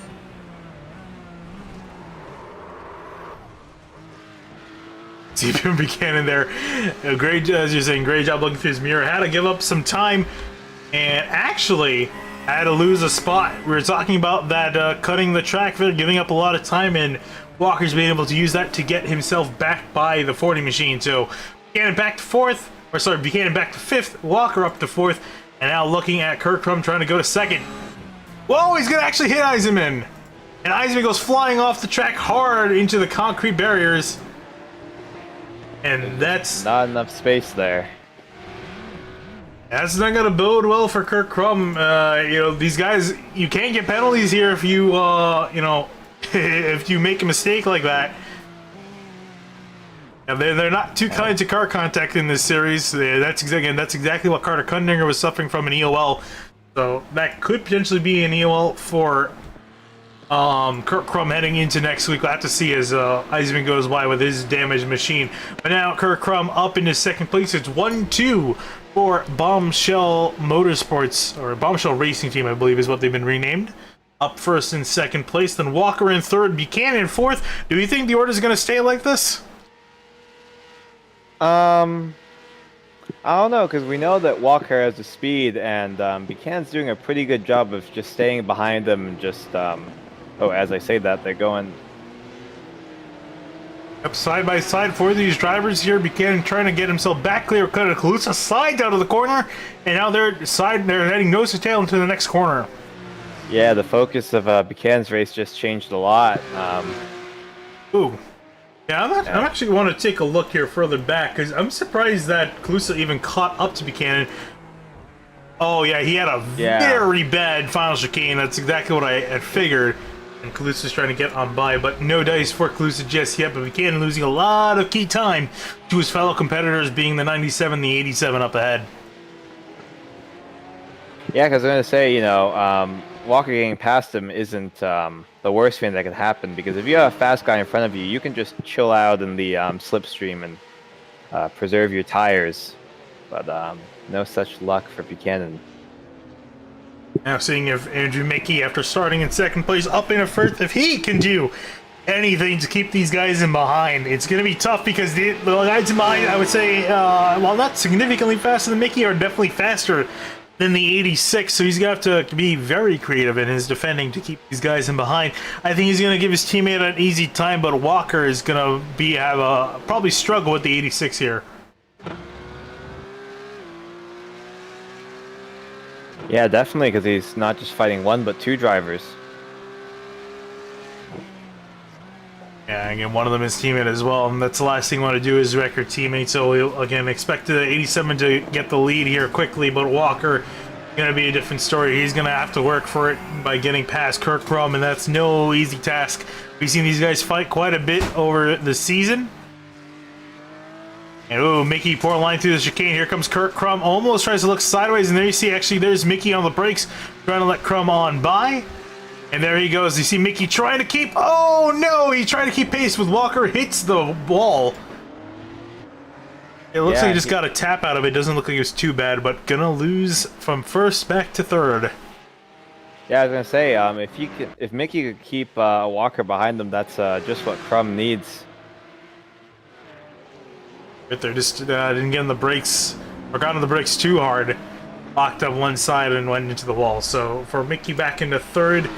See Buchanan there, great, as you're saying, great job looking through his mirror. Had to give up some time, and actually had to lose a spot. We were talking about that cutting the track there, giving up a lot of time, and Walker's been able to use that to get himself back by the 40 machine. So Buchanan back to 4th, or sorry, Buchanan back to 5th, Walker up to 4th, and now looking at Kirk Crum trying to go to 2nd. Whoa, he's gonna actually hit Eisenman, and Eisenman goes flying off the track hard into the concrete barriers. And that's not enough space there. That's not gonna bode well for Kirk Crum. You know, these guys, you can't get penalties here if you, you know, if you make a mistake like that. And they're not too kind to car contact in this series. That's exactly what Carter Kundinger was suffering from in EOL. So that could potentially be an EOL for Kirk Crum heading into next week. We'll have to see as Eisman goes by with his damaged machine. But now Kirk Crum up into 2nd place. It's 1-2 for Bombshell Motorsports, or Bombshell Racing Team, I believe is what they've been renamed. Up 1st and 2nd place. Then Walker in 3rd, Buchanan in 4th. Do you think the order is going to stay like this? I don't know, because we know that Walker has the speed, and Buchanan's doing a pretty good job of just staying behind them and just, oh, as I say that, they're going... Up side by side for these drivers here. Buchanan trying to get himself back clear. Cut a Kalusa slides out of the corner, and now they're heading nose to tail into the next corner. Yeah, the focus of Buchanan's race just changed a lot. Ooh. Yeah, I'm actually want to take a look here further back, because I'm surprised that Kalusa even caught up to Buchanan. Oh yeah, he had a very bad final chicane. That's exactly what I had figured. And Kalusa's trying to get on by, but no dice for Kalusa just yet. But Buchanan losing a lot of key time to his fellow competitors, being the 97, the 87 up ahead. Yeah, because I'm going to say, you know, Walker getting past him isn't the worst thing that could happen, because if you have a fast guy in front of you, you can just chill out in the slipstream and preserve your tires. But no such luck for Buchanan. Now seeing if Andrew Mickey, after starting in 2nd place, up in 1st, if he can do anything to keep these guys in behind. It's going to be tough, because the guys in behind, I would say, while not significantly faster than Mickey, are definitely faster than the 86, so he's going to have to be very creative in his defending to keep these guys in behind. I think he's going to give his teammate an easy time, but Walker is going to probably struggle with the 86 here. Yeah, definitely, because he's not just fighting one, but 2 drivers. Yeah, Yeah, again, one of them is teammate as well, and that's the last thing you want to do is wreck your teammate. So we'll, again, expect the 87 to get the lead here quickly, but Walker going to be a different story. He's going to have to work for it by getting past Kirk Crum, and that's no easy task. We've seen these guys fight quite a bit over the season. And ooh, Mickey poor line through the chicane. Here comes Kirk Crum. Almost tries to look sideways, and there you see, actually, there's Mickey on the brakes, trying to let Crum on by. And there he goes. You see Mickey trying to keep... Oh, no! He tried to keep pace with Walker. Hits the wall. It looks like he just got a tap out of it. Doesn't look like it was too bad, but gonna lose from first back to third. Yeah, I was gonna say, if Mickey could keep Walker behind them, that's just what Crum needs. Right there, just didn't get on the brakes, or got on the brakes too hard. Locked up one side and went into the wall. So for Mickey back into third,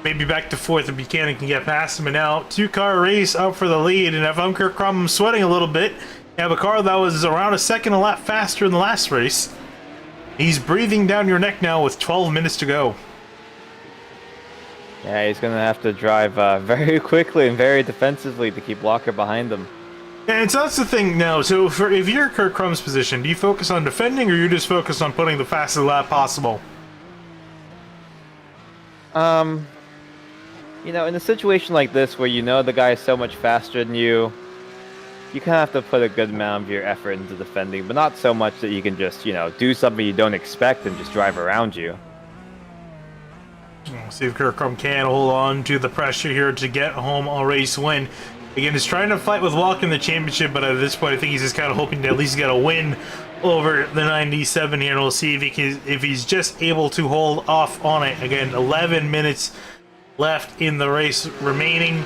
maybe back to fourth if Buchanan can get past him. And now two-car race out for the lead. And if I'm Kirk Crum, I'm sweating a little bit. You have a car that was around a second a lap faster in the last race. He's breathing down your neck now with 12 minutes to go. Yeah, he's going to have to drive very quickly and very defensively to keep Walker behind him. And so that's the thing now. So if you're Kirk Crum's position, do you focus on defending or you just focus on putting the fastest lap possible? You know, in a situation like this where you know the guy is so much faster than you kind of have to put a good amount of your effort into defending, but not so much that you can just, you know, do something you don't expect and just drive around you. We'll see if Kirk Crum can hold on to the pressure here to get home a race win. Again, he's trying to fight with Walker in the championship, but at this point, I think he's just kind of hoping to at least get a win over the 97 here, and we'll see if he's just able to hold off on it. Again, 11 minutes left in the race remaining.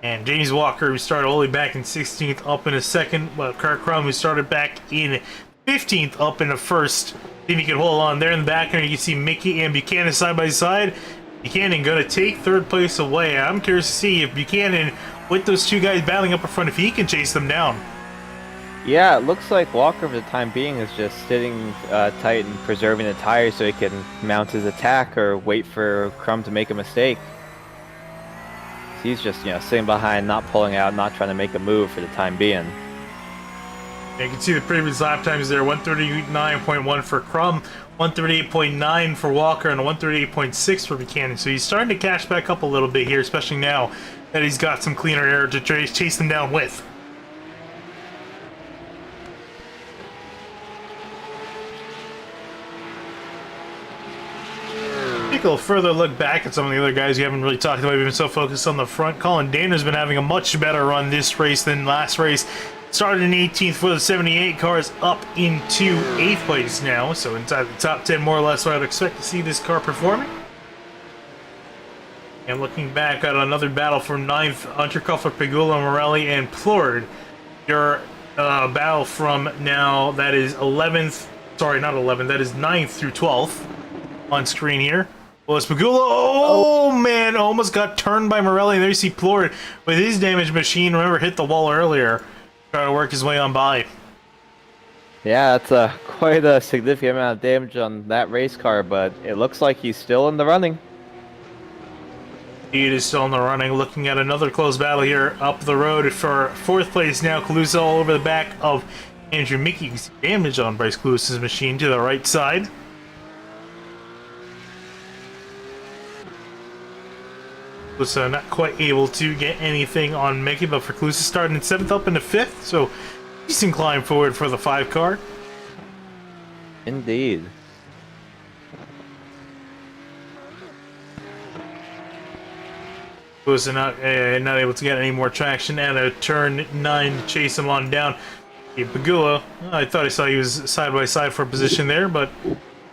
And James Walker, who started only back in 16th, up in a second. Well, Kirk Crum, who started back in 15th, up in a first. See if he can hold on there in the back. And you can see Mickey and Buchanan side by side. Buchanan going to take third place away. I'm curious to see if Buchanan, with those two guys battling up in front, if he can chase them down. Yeah, it looks like Walker, for the time being, is just sitting tight and preserving the tires so he can mount his attack or wait for Crum to make a mistake. He's just, you know, sitting behind, not pulling out, not trying to make a move for the time being. Yeah, you can see the previous lap times there. 139.1 for Crum, 138.9 for Walker, and a 138.6 for Buchanan. So he's starting to cash back up a little bit here, especially now that he's got some cleaner air to chase them down with. Take a further look back at some of the other guys you haven't really talked about. We've been so focused on the front. Colin Dana's been having a much better run this race than last race. Started in 18th for the 78 cars, up into 8th place now. So inside the top 10 more or less, so I'd expect to see this car performing. And looking back at another battle for 9th, Unterkofler, Pegula, Morelli, and Plord. Your battle from now, that is 11th, sorry, not 11th, that is 9th through 12th on screen here. Well, it's Pegula. Oh, man, almost got turned by Morelli. And there you see Plord with his damaged machine. Remember, hit the wall earlier. Trying to work his way on by. Yeah, that's quite a significant amount of damage on that race car, but it looks like he's still in the running. He is still in the running. Looking at another close battle here up the road for 4th place now. Calusa all over the back of Andrew Mickey. You can see damage on Bryce Calusa's machine to the right side. Calusa not quite able to get anything on Mickey, but for Calusa starting in 7th up into 5th, so decent climb forward for the 5 car. Indeed. Calusa not able to get any more traction at a turn 9 to chase him on down. Pegula, I thought I saw he was side by side for a position there, but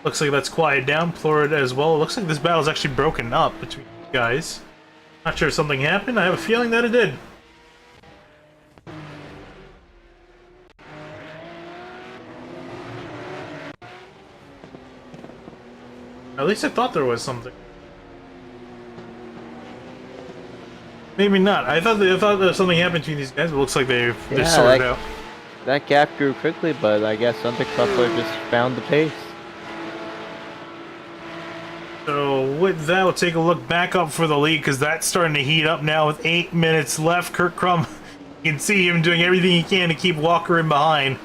looks like that's quieted down. Plord as well. It looks like this battle is actually broken up between you guys. Not sure if something happened. I have a feeling that it did. At least I thought there was something. Maybe not. I thought there was something happened between these guys. It looks like they're sorted out. That gap grew quickly, but I guess Unterkofler just found the pace. So with that, we'll take a look back up for the lead because that's starting to heat up now with 8 minutes left. Kurt Crum, you can see him doing everything he can to keep Walker in behind.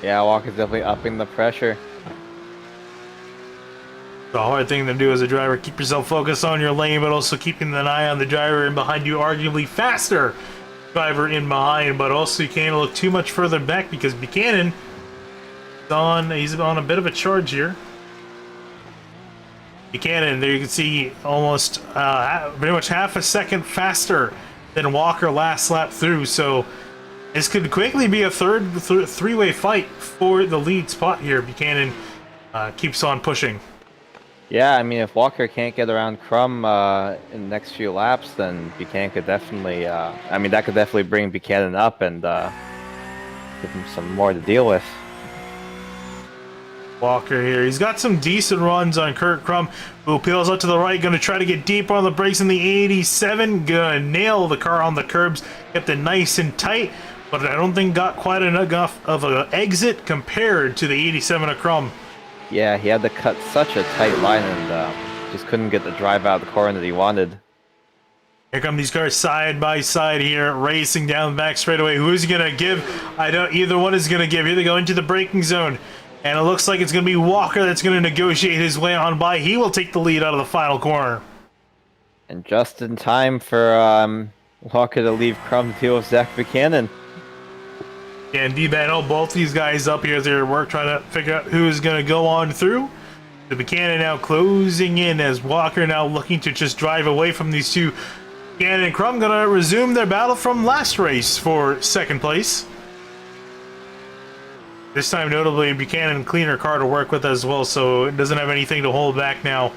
Yeah, Walker's definitely upping the pressure. The hard thing to do as a driver, keep yourself focused on your lane, but also keeping an eye on the driver in behind you, arguably faster driver in behind, but also you can't look too much further back because Buchanan he's on a bit of a charge here. Buchanan, there you can see almost pretty much half a second faster than Walker last lap through, so this could quickly be a three-way fight for the lead spot here. Buchanan keeps on pushing. Yeah, I mean, if Walker can't get around Crum in the next few laps, then Buchanan could definitely, I mean, that could definitely bring Buchanan up and give him some more to deal with. Walker here, he's got some decent runs on Kurt Crum, who peels out to the right, gonna try to get deep on the brakes in the 87, gonna nail the car on the curbs, kept it nice and tight, but I don't think got quite enough of an exit compared to the 87 of Crum. Yeah, he had to cut such a tight line and just couldn't get the drive out of the corner that he wanted. Here come these cars side by side here, racing down the back straightaway. Who's gonna give? I don't. Either one is gonna give. Here they go into the braking zone, and it looks like it's gonna be Walker that's gonna negotiate his way on by. He will take the lead out of the final corner. And just in time for Walker to leave Crum to deal with Zach Buchanan. And D-Battle, both these guys up here at their work trying to figure out who's going to go on through. The Buchanan now closing in as Walker now looking to just drive away from these two. Buchanan and Crum going to resume their battle from last race for second place. This time, notably, Buchanan cleaner car to work with as well, so it doesn't have anything to hold back now.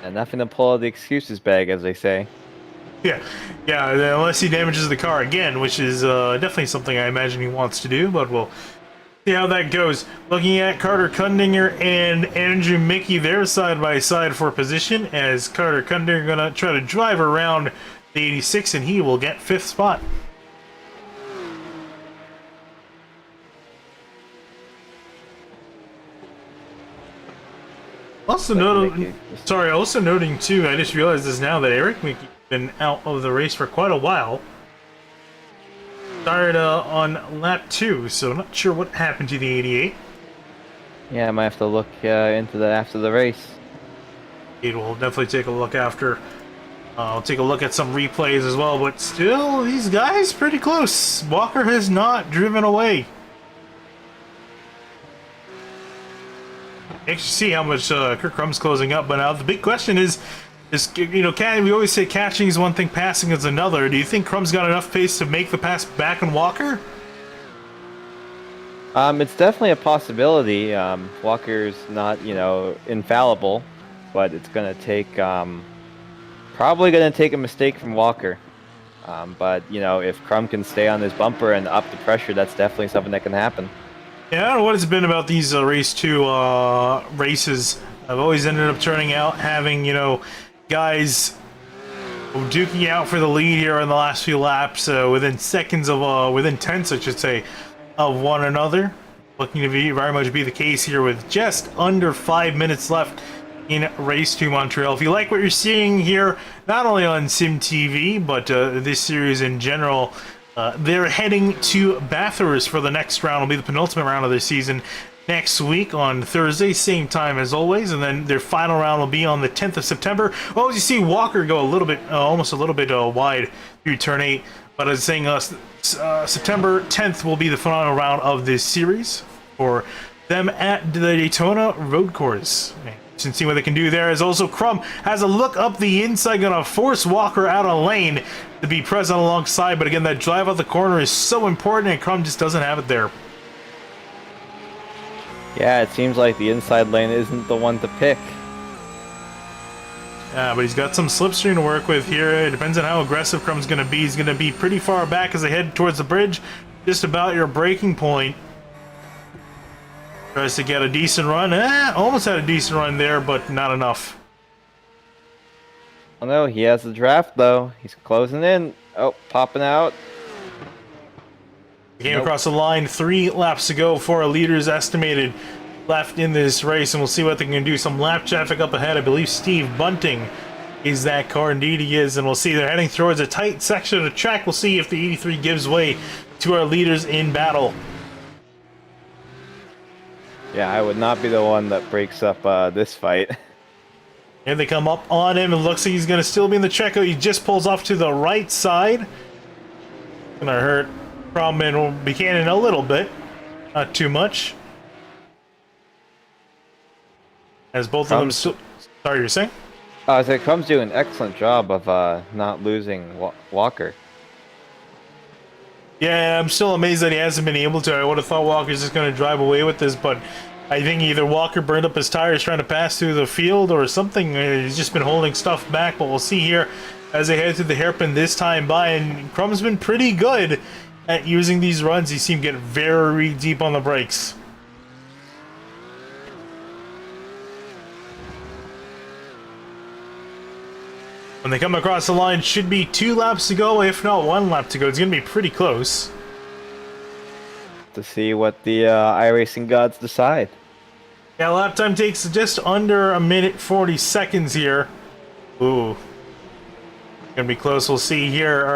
And nothing to pull out the excuses bag, as they say. Yeah, unless he damages the car again, which is definitely something I imagine he wants to do, but we'll see how that goes. Looking at Carter Kundinger and Andrew Mickey, they're side by side for position, as Carter Kundinger gonna try to drive around the 86, and he will get 5th spot. Also noting too, I just realized this now, that Eric Mickey's been out of the race for quite a while. Started on lap 2, so not sure what happened to the 88. Yeah, I might have to look into that after the race. We'll definitely take a look after. I'll take a look at some replays as well, but still, these guys pretty close. Walker has not driven away. Actually, see how much Kurt Crum's closing up, but now the big question is, we always say catching is one thing, passing is another. Do you think Crum's got enough pace to make the pass back on Walker? It's definitely a possibility. Walker's not, infallible, but it's going to take, probably going to take a mistake from Walker. But, if Crum can stay on his bumper and up the pressure, that's definitely something that can happen. Yeah, I don't know what it's been about these race 2 races. I've always ended up turning out having, guys duking out for the lead here in the last few laps, within tenths, I should say, of one another. Looking to be very much be the case here with just under 5 minutes left in race 2 Montreal. If you like what you're seeing here, not only on Sim TV, but this series in general, they're heading to Bathurst for the next round. It'll be the penultimate round of the season next week on Thursday, same time as always, and then their final round will be on the 10th of September. Well, as you see, Walker go a little bit, almost a little bit wide through turn 8, but I was saying September 10th will be the final round of this series for them at the Daytona Road Course. And see what they can do there. Is also Crum has a look up the inside, gonna force Walker out of lane to be present alongside, but again, that drive out the corner is so important, and Crum just doesn't have it there. Yeah, it seems like the inside lane isn't the one to pick. Yeah, but he's got some slipstream to work with here. It depends on how aggressive Crum's going to be. He's going to be pretty far back as they head towards the bridge, just about your braking point. Tries to get a decent run. Almost had a decent run there, but not enough. Oh no, he has the draft though. He's closing in. Oh, popping out. Came across the line, 3 laps to go for our leaders estimated left in this race, and we'll see what they can do. Some lap traffic up ahead. I believe Steve Bunting is that car. Indeed he is, and we'll see they're heading towards a tight section of the track. We'll see if the 83 gives way to our leaders in battle. Yeah, I would not be the one that breaks up this fight. And they come up on him. It looks like he's going to still be in the checkout. He just pulls off to the right side. Gonna hurt Crum and Buchanan a little bit. Not too much. As both of them still... Sorry, you're saying? So Crum's doing an excellent job of not losing Walker. Yeah, I'm still amazed that he hasn't been able to. I would have thought Walker's just going to drive away with this, but I think either Walker burned up his tires trying to pass through the field or something. He's just been holding stuff back, but we'll see here as they head through the hairpin this time by. And Crum's been pretty good at using these runs. He seemed to get very deep on the brakes. When they come across the line, should be 2 laps to go, if not 1 lap to go. It's going to be pretty close. To see what the iRacing gods decide. Yeah, lap time takes just under 1:40 seconds here. Ooh. Gonna be close. We'll see here.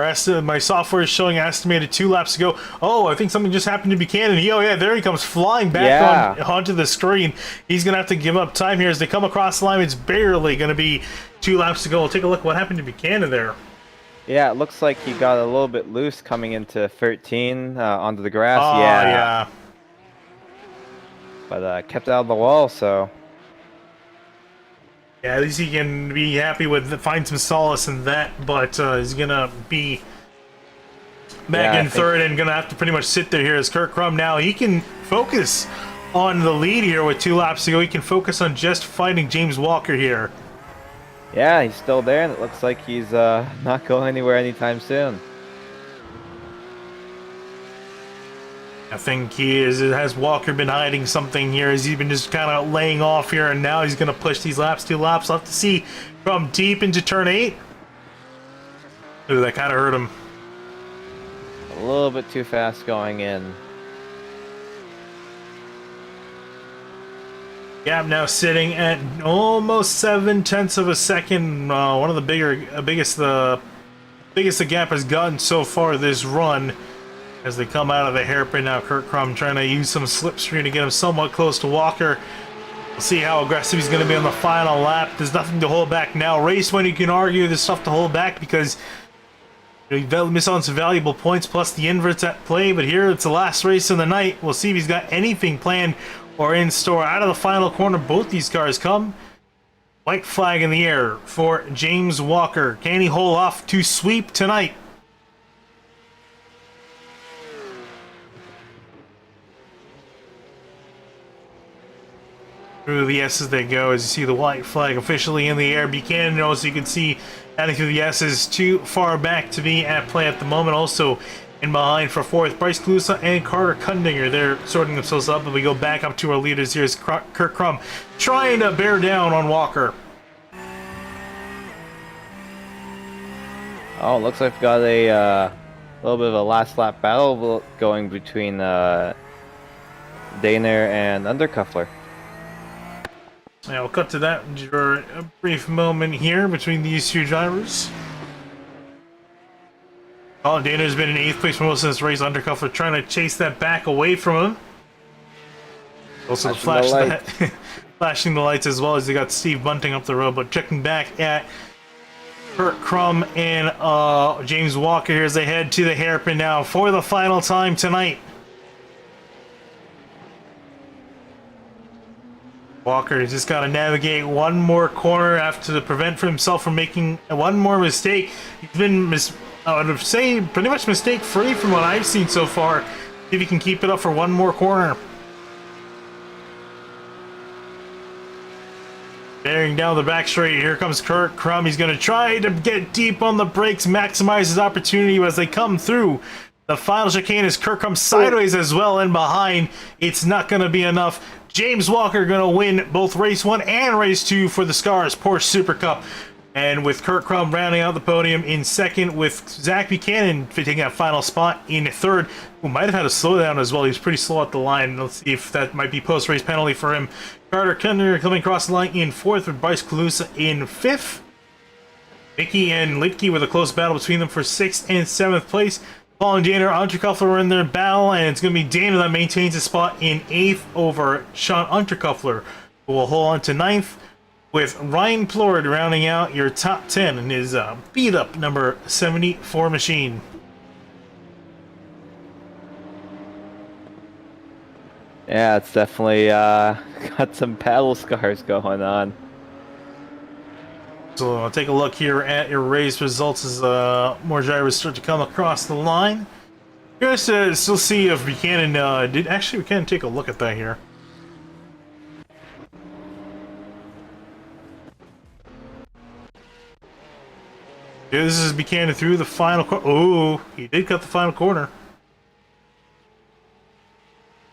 My software is showing estimated 2 laps to go. Oh, I think something just happened to Buchanan. Oh yeah, there he comes flying back onto the screen. He's gonna have to give up time here as they come across the line. It's barely gonna be 2 laps to go. We'll take a look what happened to Buchanan there. Yeah, it looks like he got a little bit loose coming into 13 onto the grass. Oh, yeah. But kept out of the wall, so... Yeah, at least he can be happy with find some solace in that, but he's gonna be back in third and gonna have to pretty much sit there here as Kurt Crum now. He can focus on the lead here with 2 laps to go. He can focus on just fighting James Walker here. Yeah, he's still there, and it looks like he's not going anywhere anytime soon. I think has Walker been hiding something here? Has he been just kind of laying off here, and now he's going to push these laps, 2 laps? We'll have to see from deep into turn 8. Ooh, that kind of hurt him. A little bit too fast going in. Gap now sitting at almost 0.7 of a second. One of the biggest the gap has gotten so far this run. As they come out of the hairpin now, Kurt Crum trying to use some slipstream to get him somewhat close to Walker. We'll see how aggressive he's going to be on the final lap. There's nothing to hold back now. Race when you can argue there's stuff to hold back because you miss on some valuable points plus the inverts at play. But here it's the last race of the night. We'll see if he's got anything planned or in store. Out of the final corner, both these cars come. White flag in the air for James Walker. Can he hold off to sweep tonight? Through the S's they go as you see the white flag officially in the air. Buchanan also you can see adding through the S's too far back to be at play at the moment. Also in behind for 4th, Bryce Kalusa and Carter Kundinger. They're sorting themselves up, and we go back up to our leaders here as Kurt Crum trying to bear down on Walker. Oh, looks like we've got a little bit of a last lap battle going between Daner and Undercuffler. Yeah, we'll cut to that for a brief moment here between these 2 drivers. Oh, Dana's been in 8th place for most of this race. Undercuffler trying to chase that back away from him. Also flashing the lights as well as they got Steve Bunting up the road, but checking back at Kurt Crum and James Walker here as they head to the hairpin now for the final time tonight. Walker just got to navigate one more corner after to prevent himself from making one more mistake. He's been, I would say, pretty much mistake-free from what I've seen so far. See if he can keep it up for one more corner. Bearing down the back straight, here comes Kurt Crum. He's going to try to get deep on the brakes, maximize his opportunity as they come through. The final chicane is Kurt Crum sideways as well and behind. It's not going to be enough. James Walker going to win both Race 1 and Race 2 for the SCRS Porsche Supercup. And with Kurt Crum rounding out the podium in second, with Zach Buchanan taking that final spot in third, who might have had a slowdown as well. He was pretty slow at the line. Let's see if that might be post-race penalty for him. Carter Kendler coming across the line in fourth, with Bryce Calusa in fifth. Mickey and Litke with a close battle between them for 6th and 7th place. Paul and Dana Unterkuffler were in their battle, and it's going to be Dana that maintains a spot in 8th over Sean Unterkuffler, who will hold on to 9th, with Ryan Plord rounding out your top 10 in his beat-up number 74 machine. Yeah, it's definitely got some paddle scars going on. So I'll take a look here at your race results as more drivers start to come across the line. Curious to still see if Buchanan did. Actually, we can take a look at that here. Yeah, this is Buchanan through the final corner. Oh, he did cut the final corner.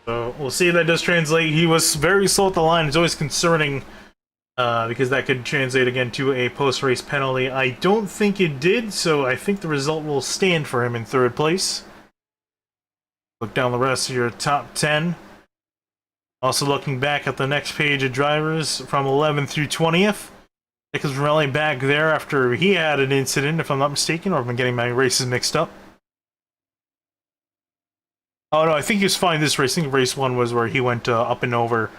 So we'll see if that does translate. He was very slow at the line. It's always concerning because that could translate again to a post-race penalty. I don't think it did, so I think the result will stand for him in third place. Look down the rest of your top 10. Also looking back at the next page of drivers from 11th through 20th. Nicholas Morelli back there after he had an incident, if I'm not mistaken, or if I'm getting my races mixed up. Oh no, I think he was fine this race. I think race 1 was where he went up and over.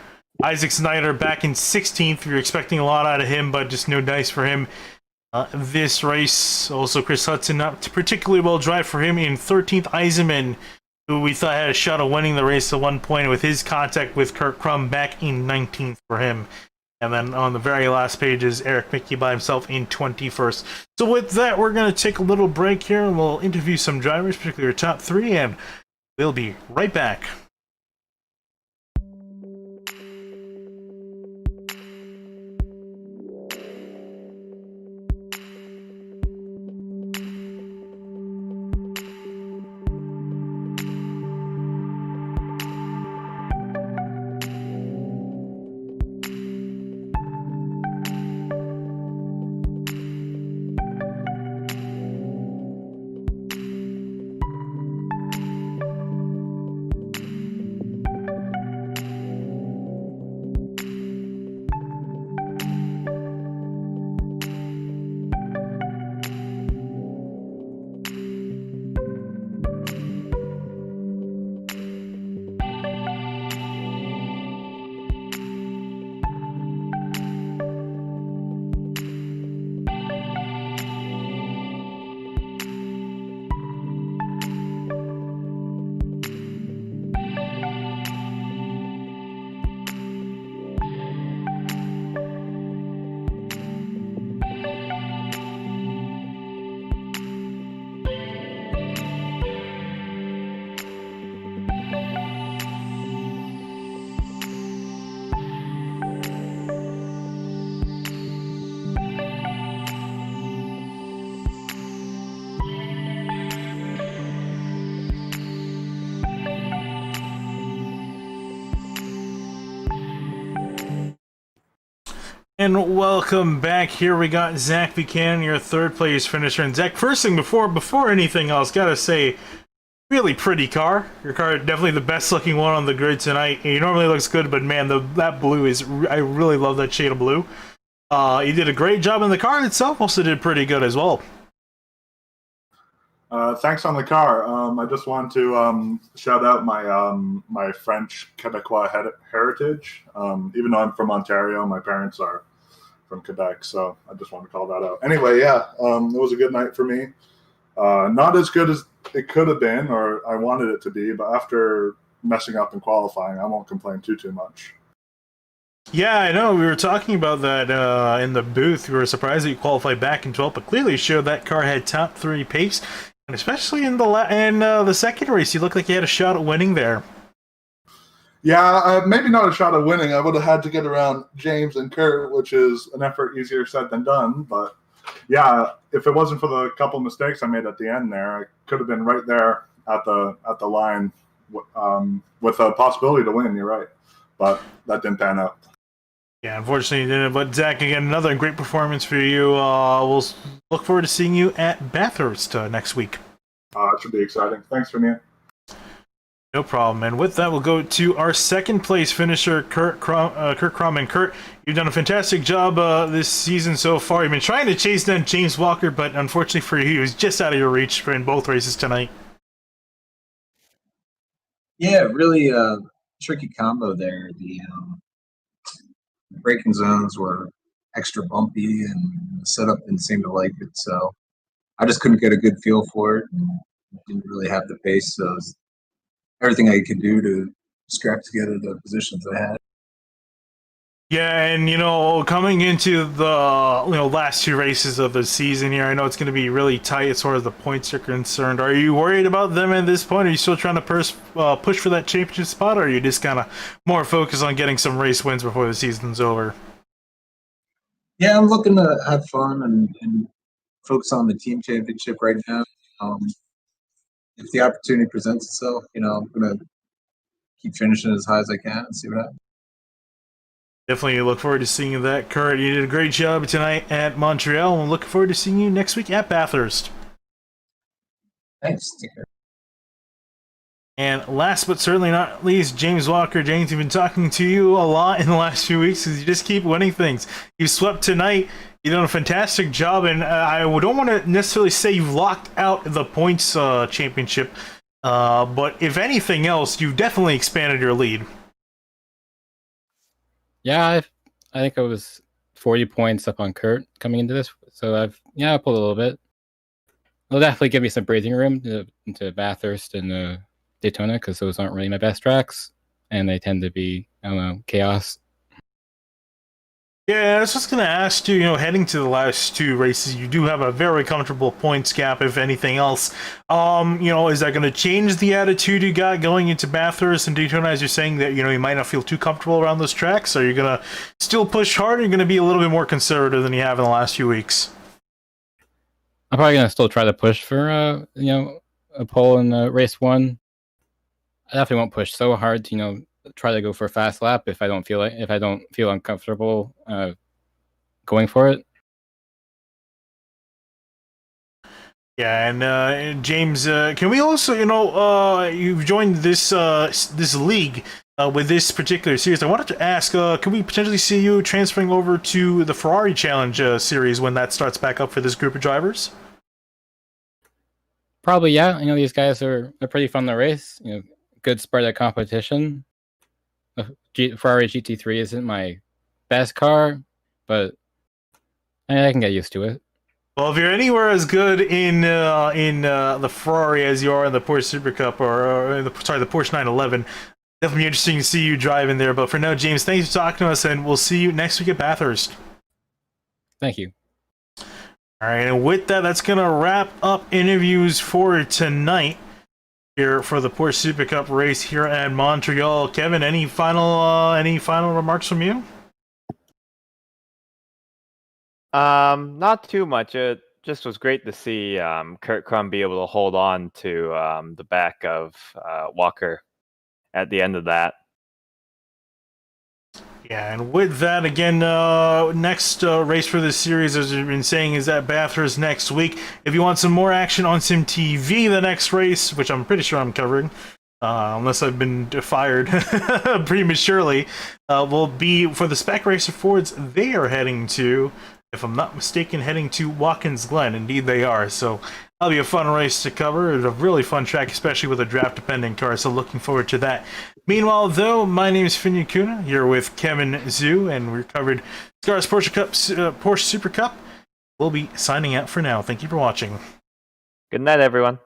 Isaac Snyder back in 16th. We were expecting a lot out of him, but just no dice for him this race. Also, Chris Hudson, not particularly well drive for him in 13th. Eisenman, who we thought had a shot of winning the race at one point with his contact with Kurt Crum back in 19th for him. And then on the very last page is Eric Mickey by himself in 21st. So with that, we're going to take a little break here, and we'll interview some drivers, particularly our top 3, and we'll be right back. And welcome back. Here we got Zach Buchanan, your third place finisher. And Zach, first thing before anything else, gotta say, really pretty car. Your car definitely the best looking one on the grid tonight. It normally looks good, but man, that blue is, I really love that shade of blue. You did a great job, and the car itself also did pretty good as well. Thanks on the car. I just wanted to shout out my French Quebecois heritage. Even though I'm from Ontario, my parents are from Quebec, so I just wanted to call that out. Anyway, yeah, it was a good night for me. Not as good as it could have been, or I wanted it to be, but after messing up in qualifying, I won't complain too much. Yeah, I know. We were talking about that in the booth. We were surprised that you qualified back in 12th, but clearly showed that car had top 3 pace, and especially in the second race, you looked like you had a shot at winning there. Yeah, maybe not a shot at winning. I would have had to get around James and Kurt, which is an effort easier said than done. But yeah, if it wasn't for the couple mistakes I made at the end there, I could have been right there at the line with a possibility to win. You're right, but that didn't pan out. Yeah, unfortunately, you didn't. But Zach, again, another great performance for you. We'll look forward to seeing you at Bathurst next week. It should be exciting. Thanks, Renier. No problem. And with that, we'll go to our second place finisher, Kurt Crum. And Kurt, you've done a fantastic job this season so far. You've been trying to chase down James Walker, but unfortunately for you, he was just out of your reach in both races tonight. Yeah, really tricky combo there. The braking zones were extra bumpy, and the setup didn't seem to like it. So I just couldn't get a good feel for it, and didn't really have the pace. So it was everything I could do to scrap together the positions I had. Yeah, and coming into the last two races of the season here, I know it's going to be really tight as far as the points are concerned. Are you worried about them at this point? Are you still trying to push for that championship spot, or are you just kind of more focused on getting some race wins before the season's over? Yeah, I'm looking to have fun and focus on the team championship right now. If the opportunity presents itself, I'm going to keep finishing as high as I can and see what happens. Definitely look forward to seeing that, Kurt. You did a great job tonight at Montreal, and we're looking forward to seeing you next week at Bathurst. Thanks. Take care. And last but certainly not least, James Walker. James, we've been talking to you a lot in the last few weeks because you just keep winning things. You swept tonight. You've done a fantastic job, and I don't want to necessarily say you've locked out the points championship, but if anything else, you've definitely expanded your lead. Yeah, I think I was 40 points up on Kurt coming into this, so I pulled a little bit. It'll definitely give me some breathing room into Bathurst and Daytona, because those aren't really my best tracks, and they tend to be, chaos. Yeah, I was just going to ask you, heading to the last two races, you do have a very comfortable points gap, if anything else. Is that going to change the attitude you got going into Bathurst and Daytona, as you're saying that, you might not feel too comfortable around those tracks? Or are you going to still push hard, or are you going to be a little bit more conservative than you have in the last few weeks? I'm probably going to still try to push for, a pole in race one. I definitely won't push so hard to, try to go for a fast lap if I don't feel uncomfortable going for it. Yeah, and James, can we also, you've joined this this league with this particular series. I wanted to ask, can we potentially see you transferring over to the Ferrari Challenge series when that starts back up for this group of drivers? Probably, yeah. These guys they're pretty fun to race. Good spread of competition. Ferrari GT3 isn't my best car, but I can get used to it. Well, if you're anywhere as good in the Ferrari as you are in the Porsche Supercup or the Porsche 911, definitely interesting to see you drive in there. But for now, James, thanks for talking to us, and we'll see you next week at Bathurst. Thank you. All right, and with that, that's gonna wrap up interviews for tonight here for the Porsche Supercup race here at Montreal. Kevin, any final remarks from you? Not too much. It just was great to see Kurt Crum be able to hold on to the back of Walker at the end of that. Yeah, and with that, again, next race for this series, as we've been saying, is at Bathurst next week. If you want some more action on Sim TV, the next race, which I'm pretty sure I'm covering, unless I've been fired prematurely, will be for the Spec Racer Fords. They are heading to, if I'm not mistaken, heading to Watkins Glen. Indeed they are, so that'll be a fun race to cover. It's a really fun track, especially with a draft-dependent car, so looking forward to that. Meanwhile, though, my name is Finn Yakuna, here with Kevin Zhu, and we covered SCRS Porsche Super Cup. We'll be signing out for now. Thank you for watching. Good night, everyone.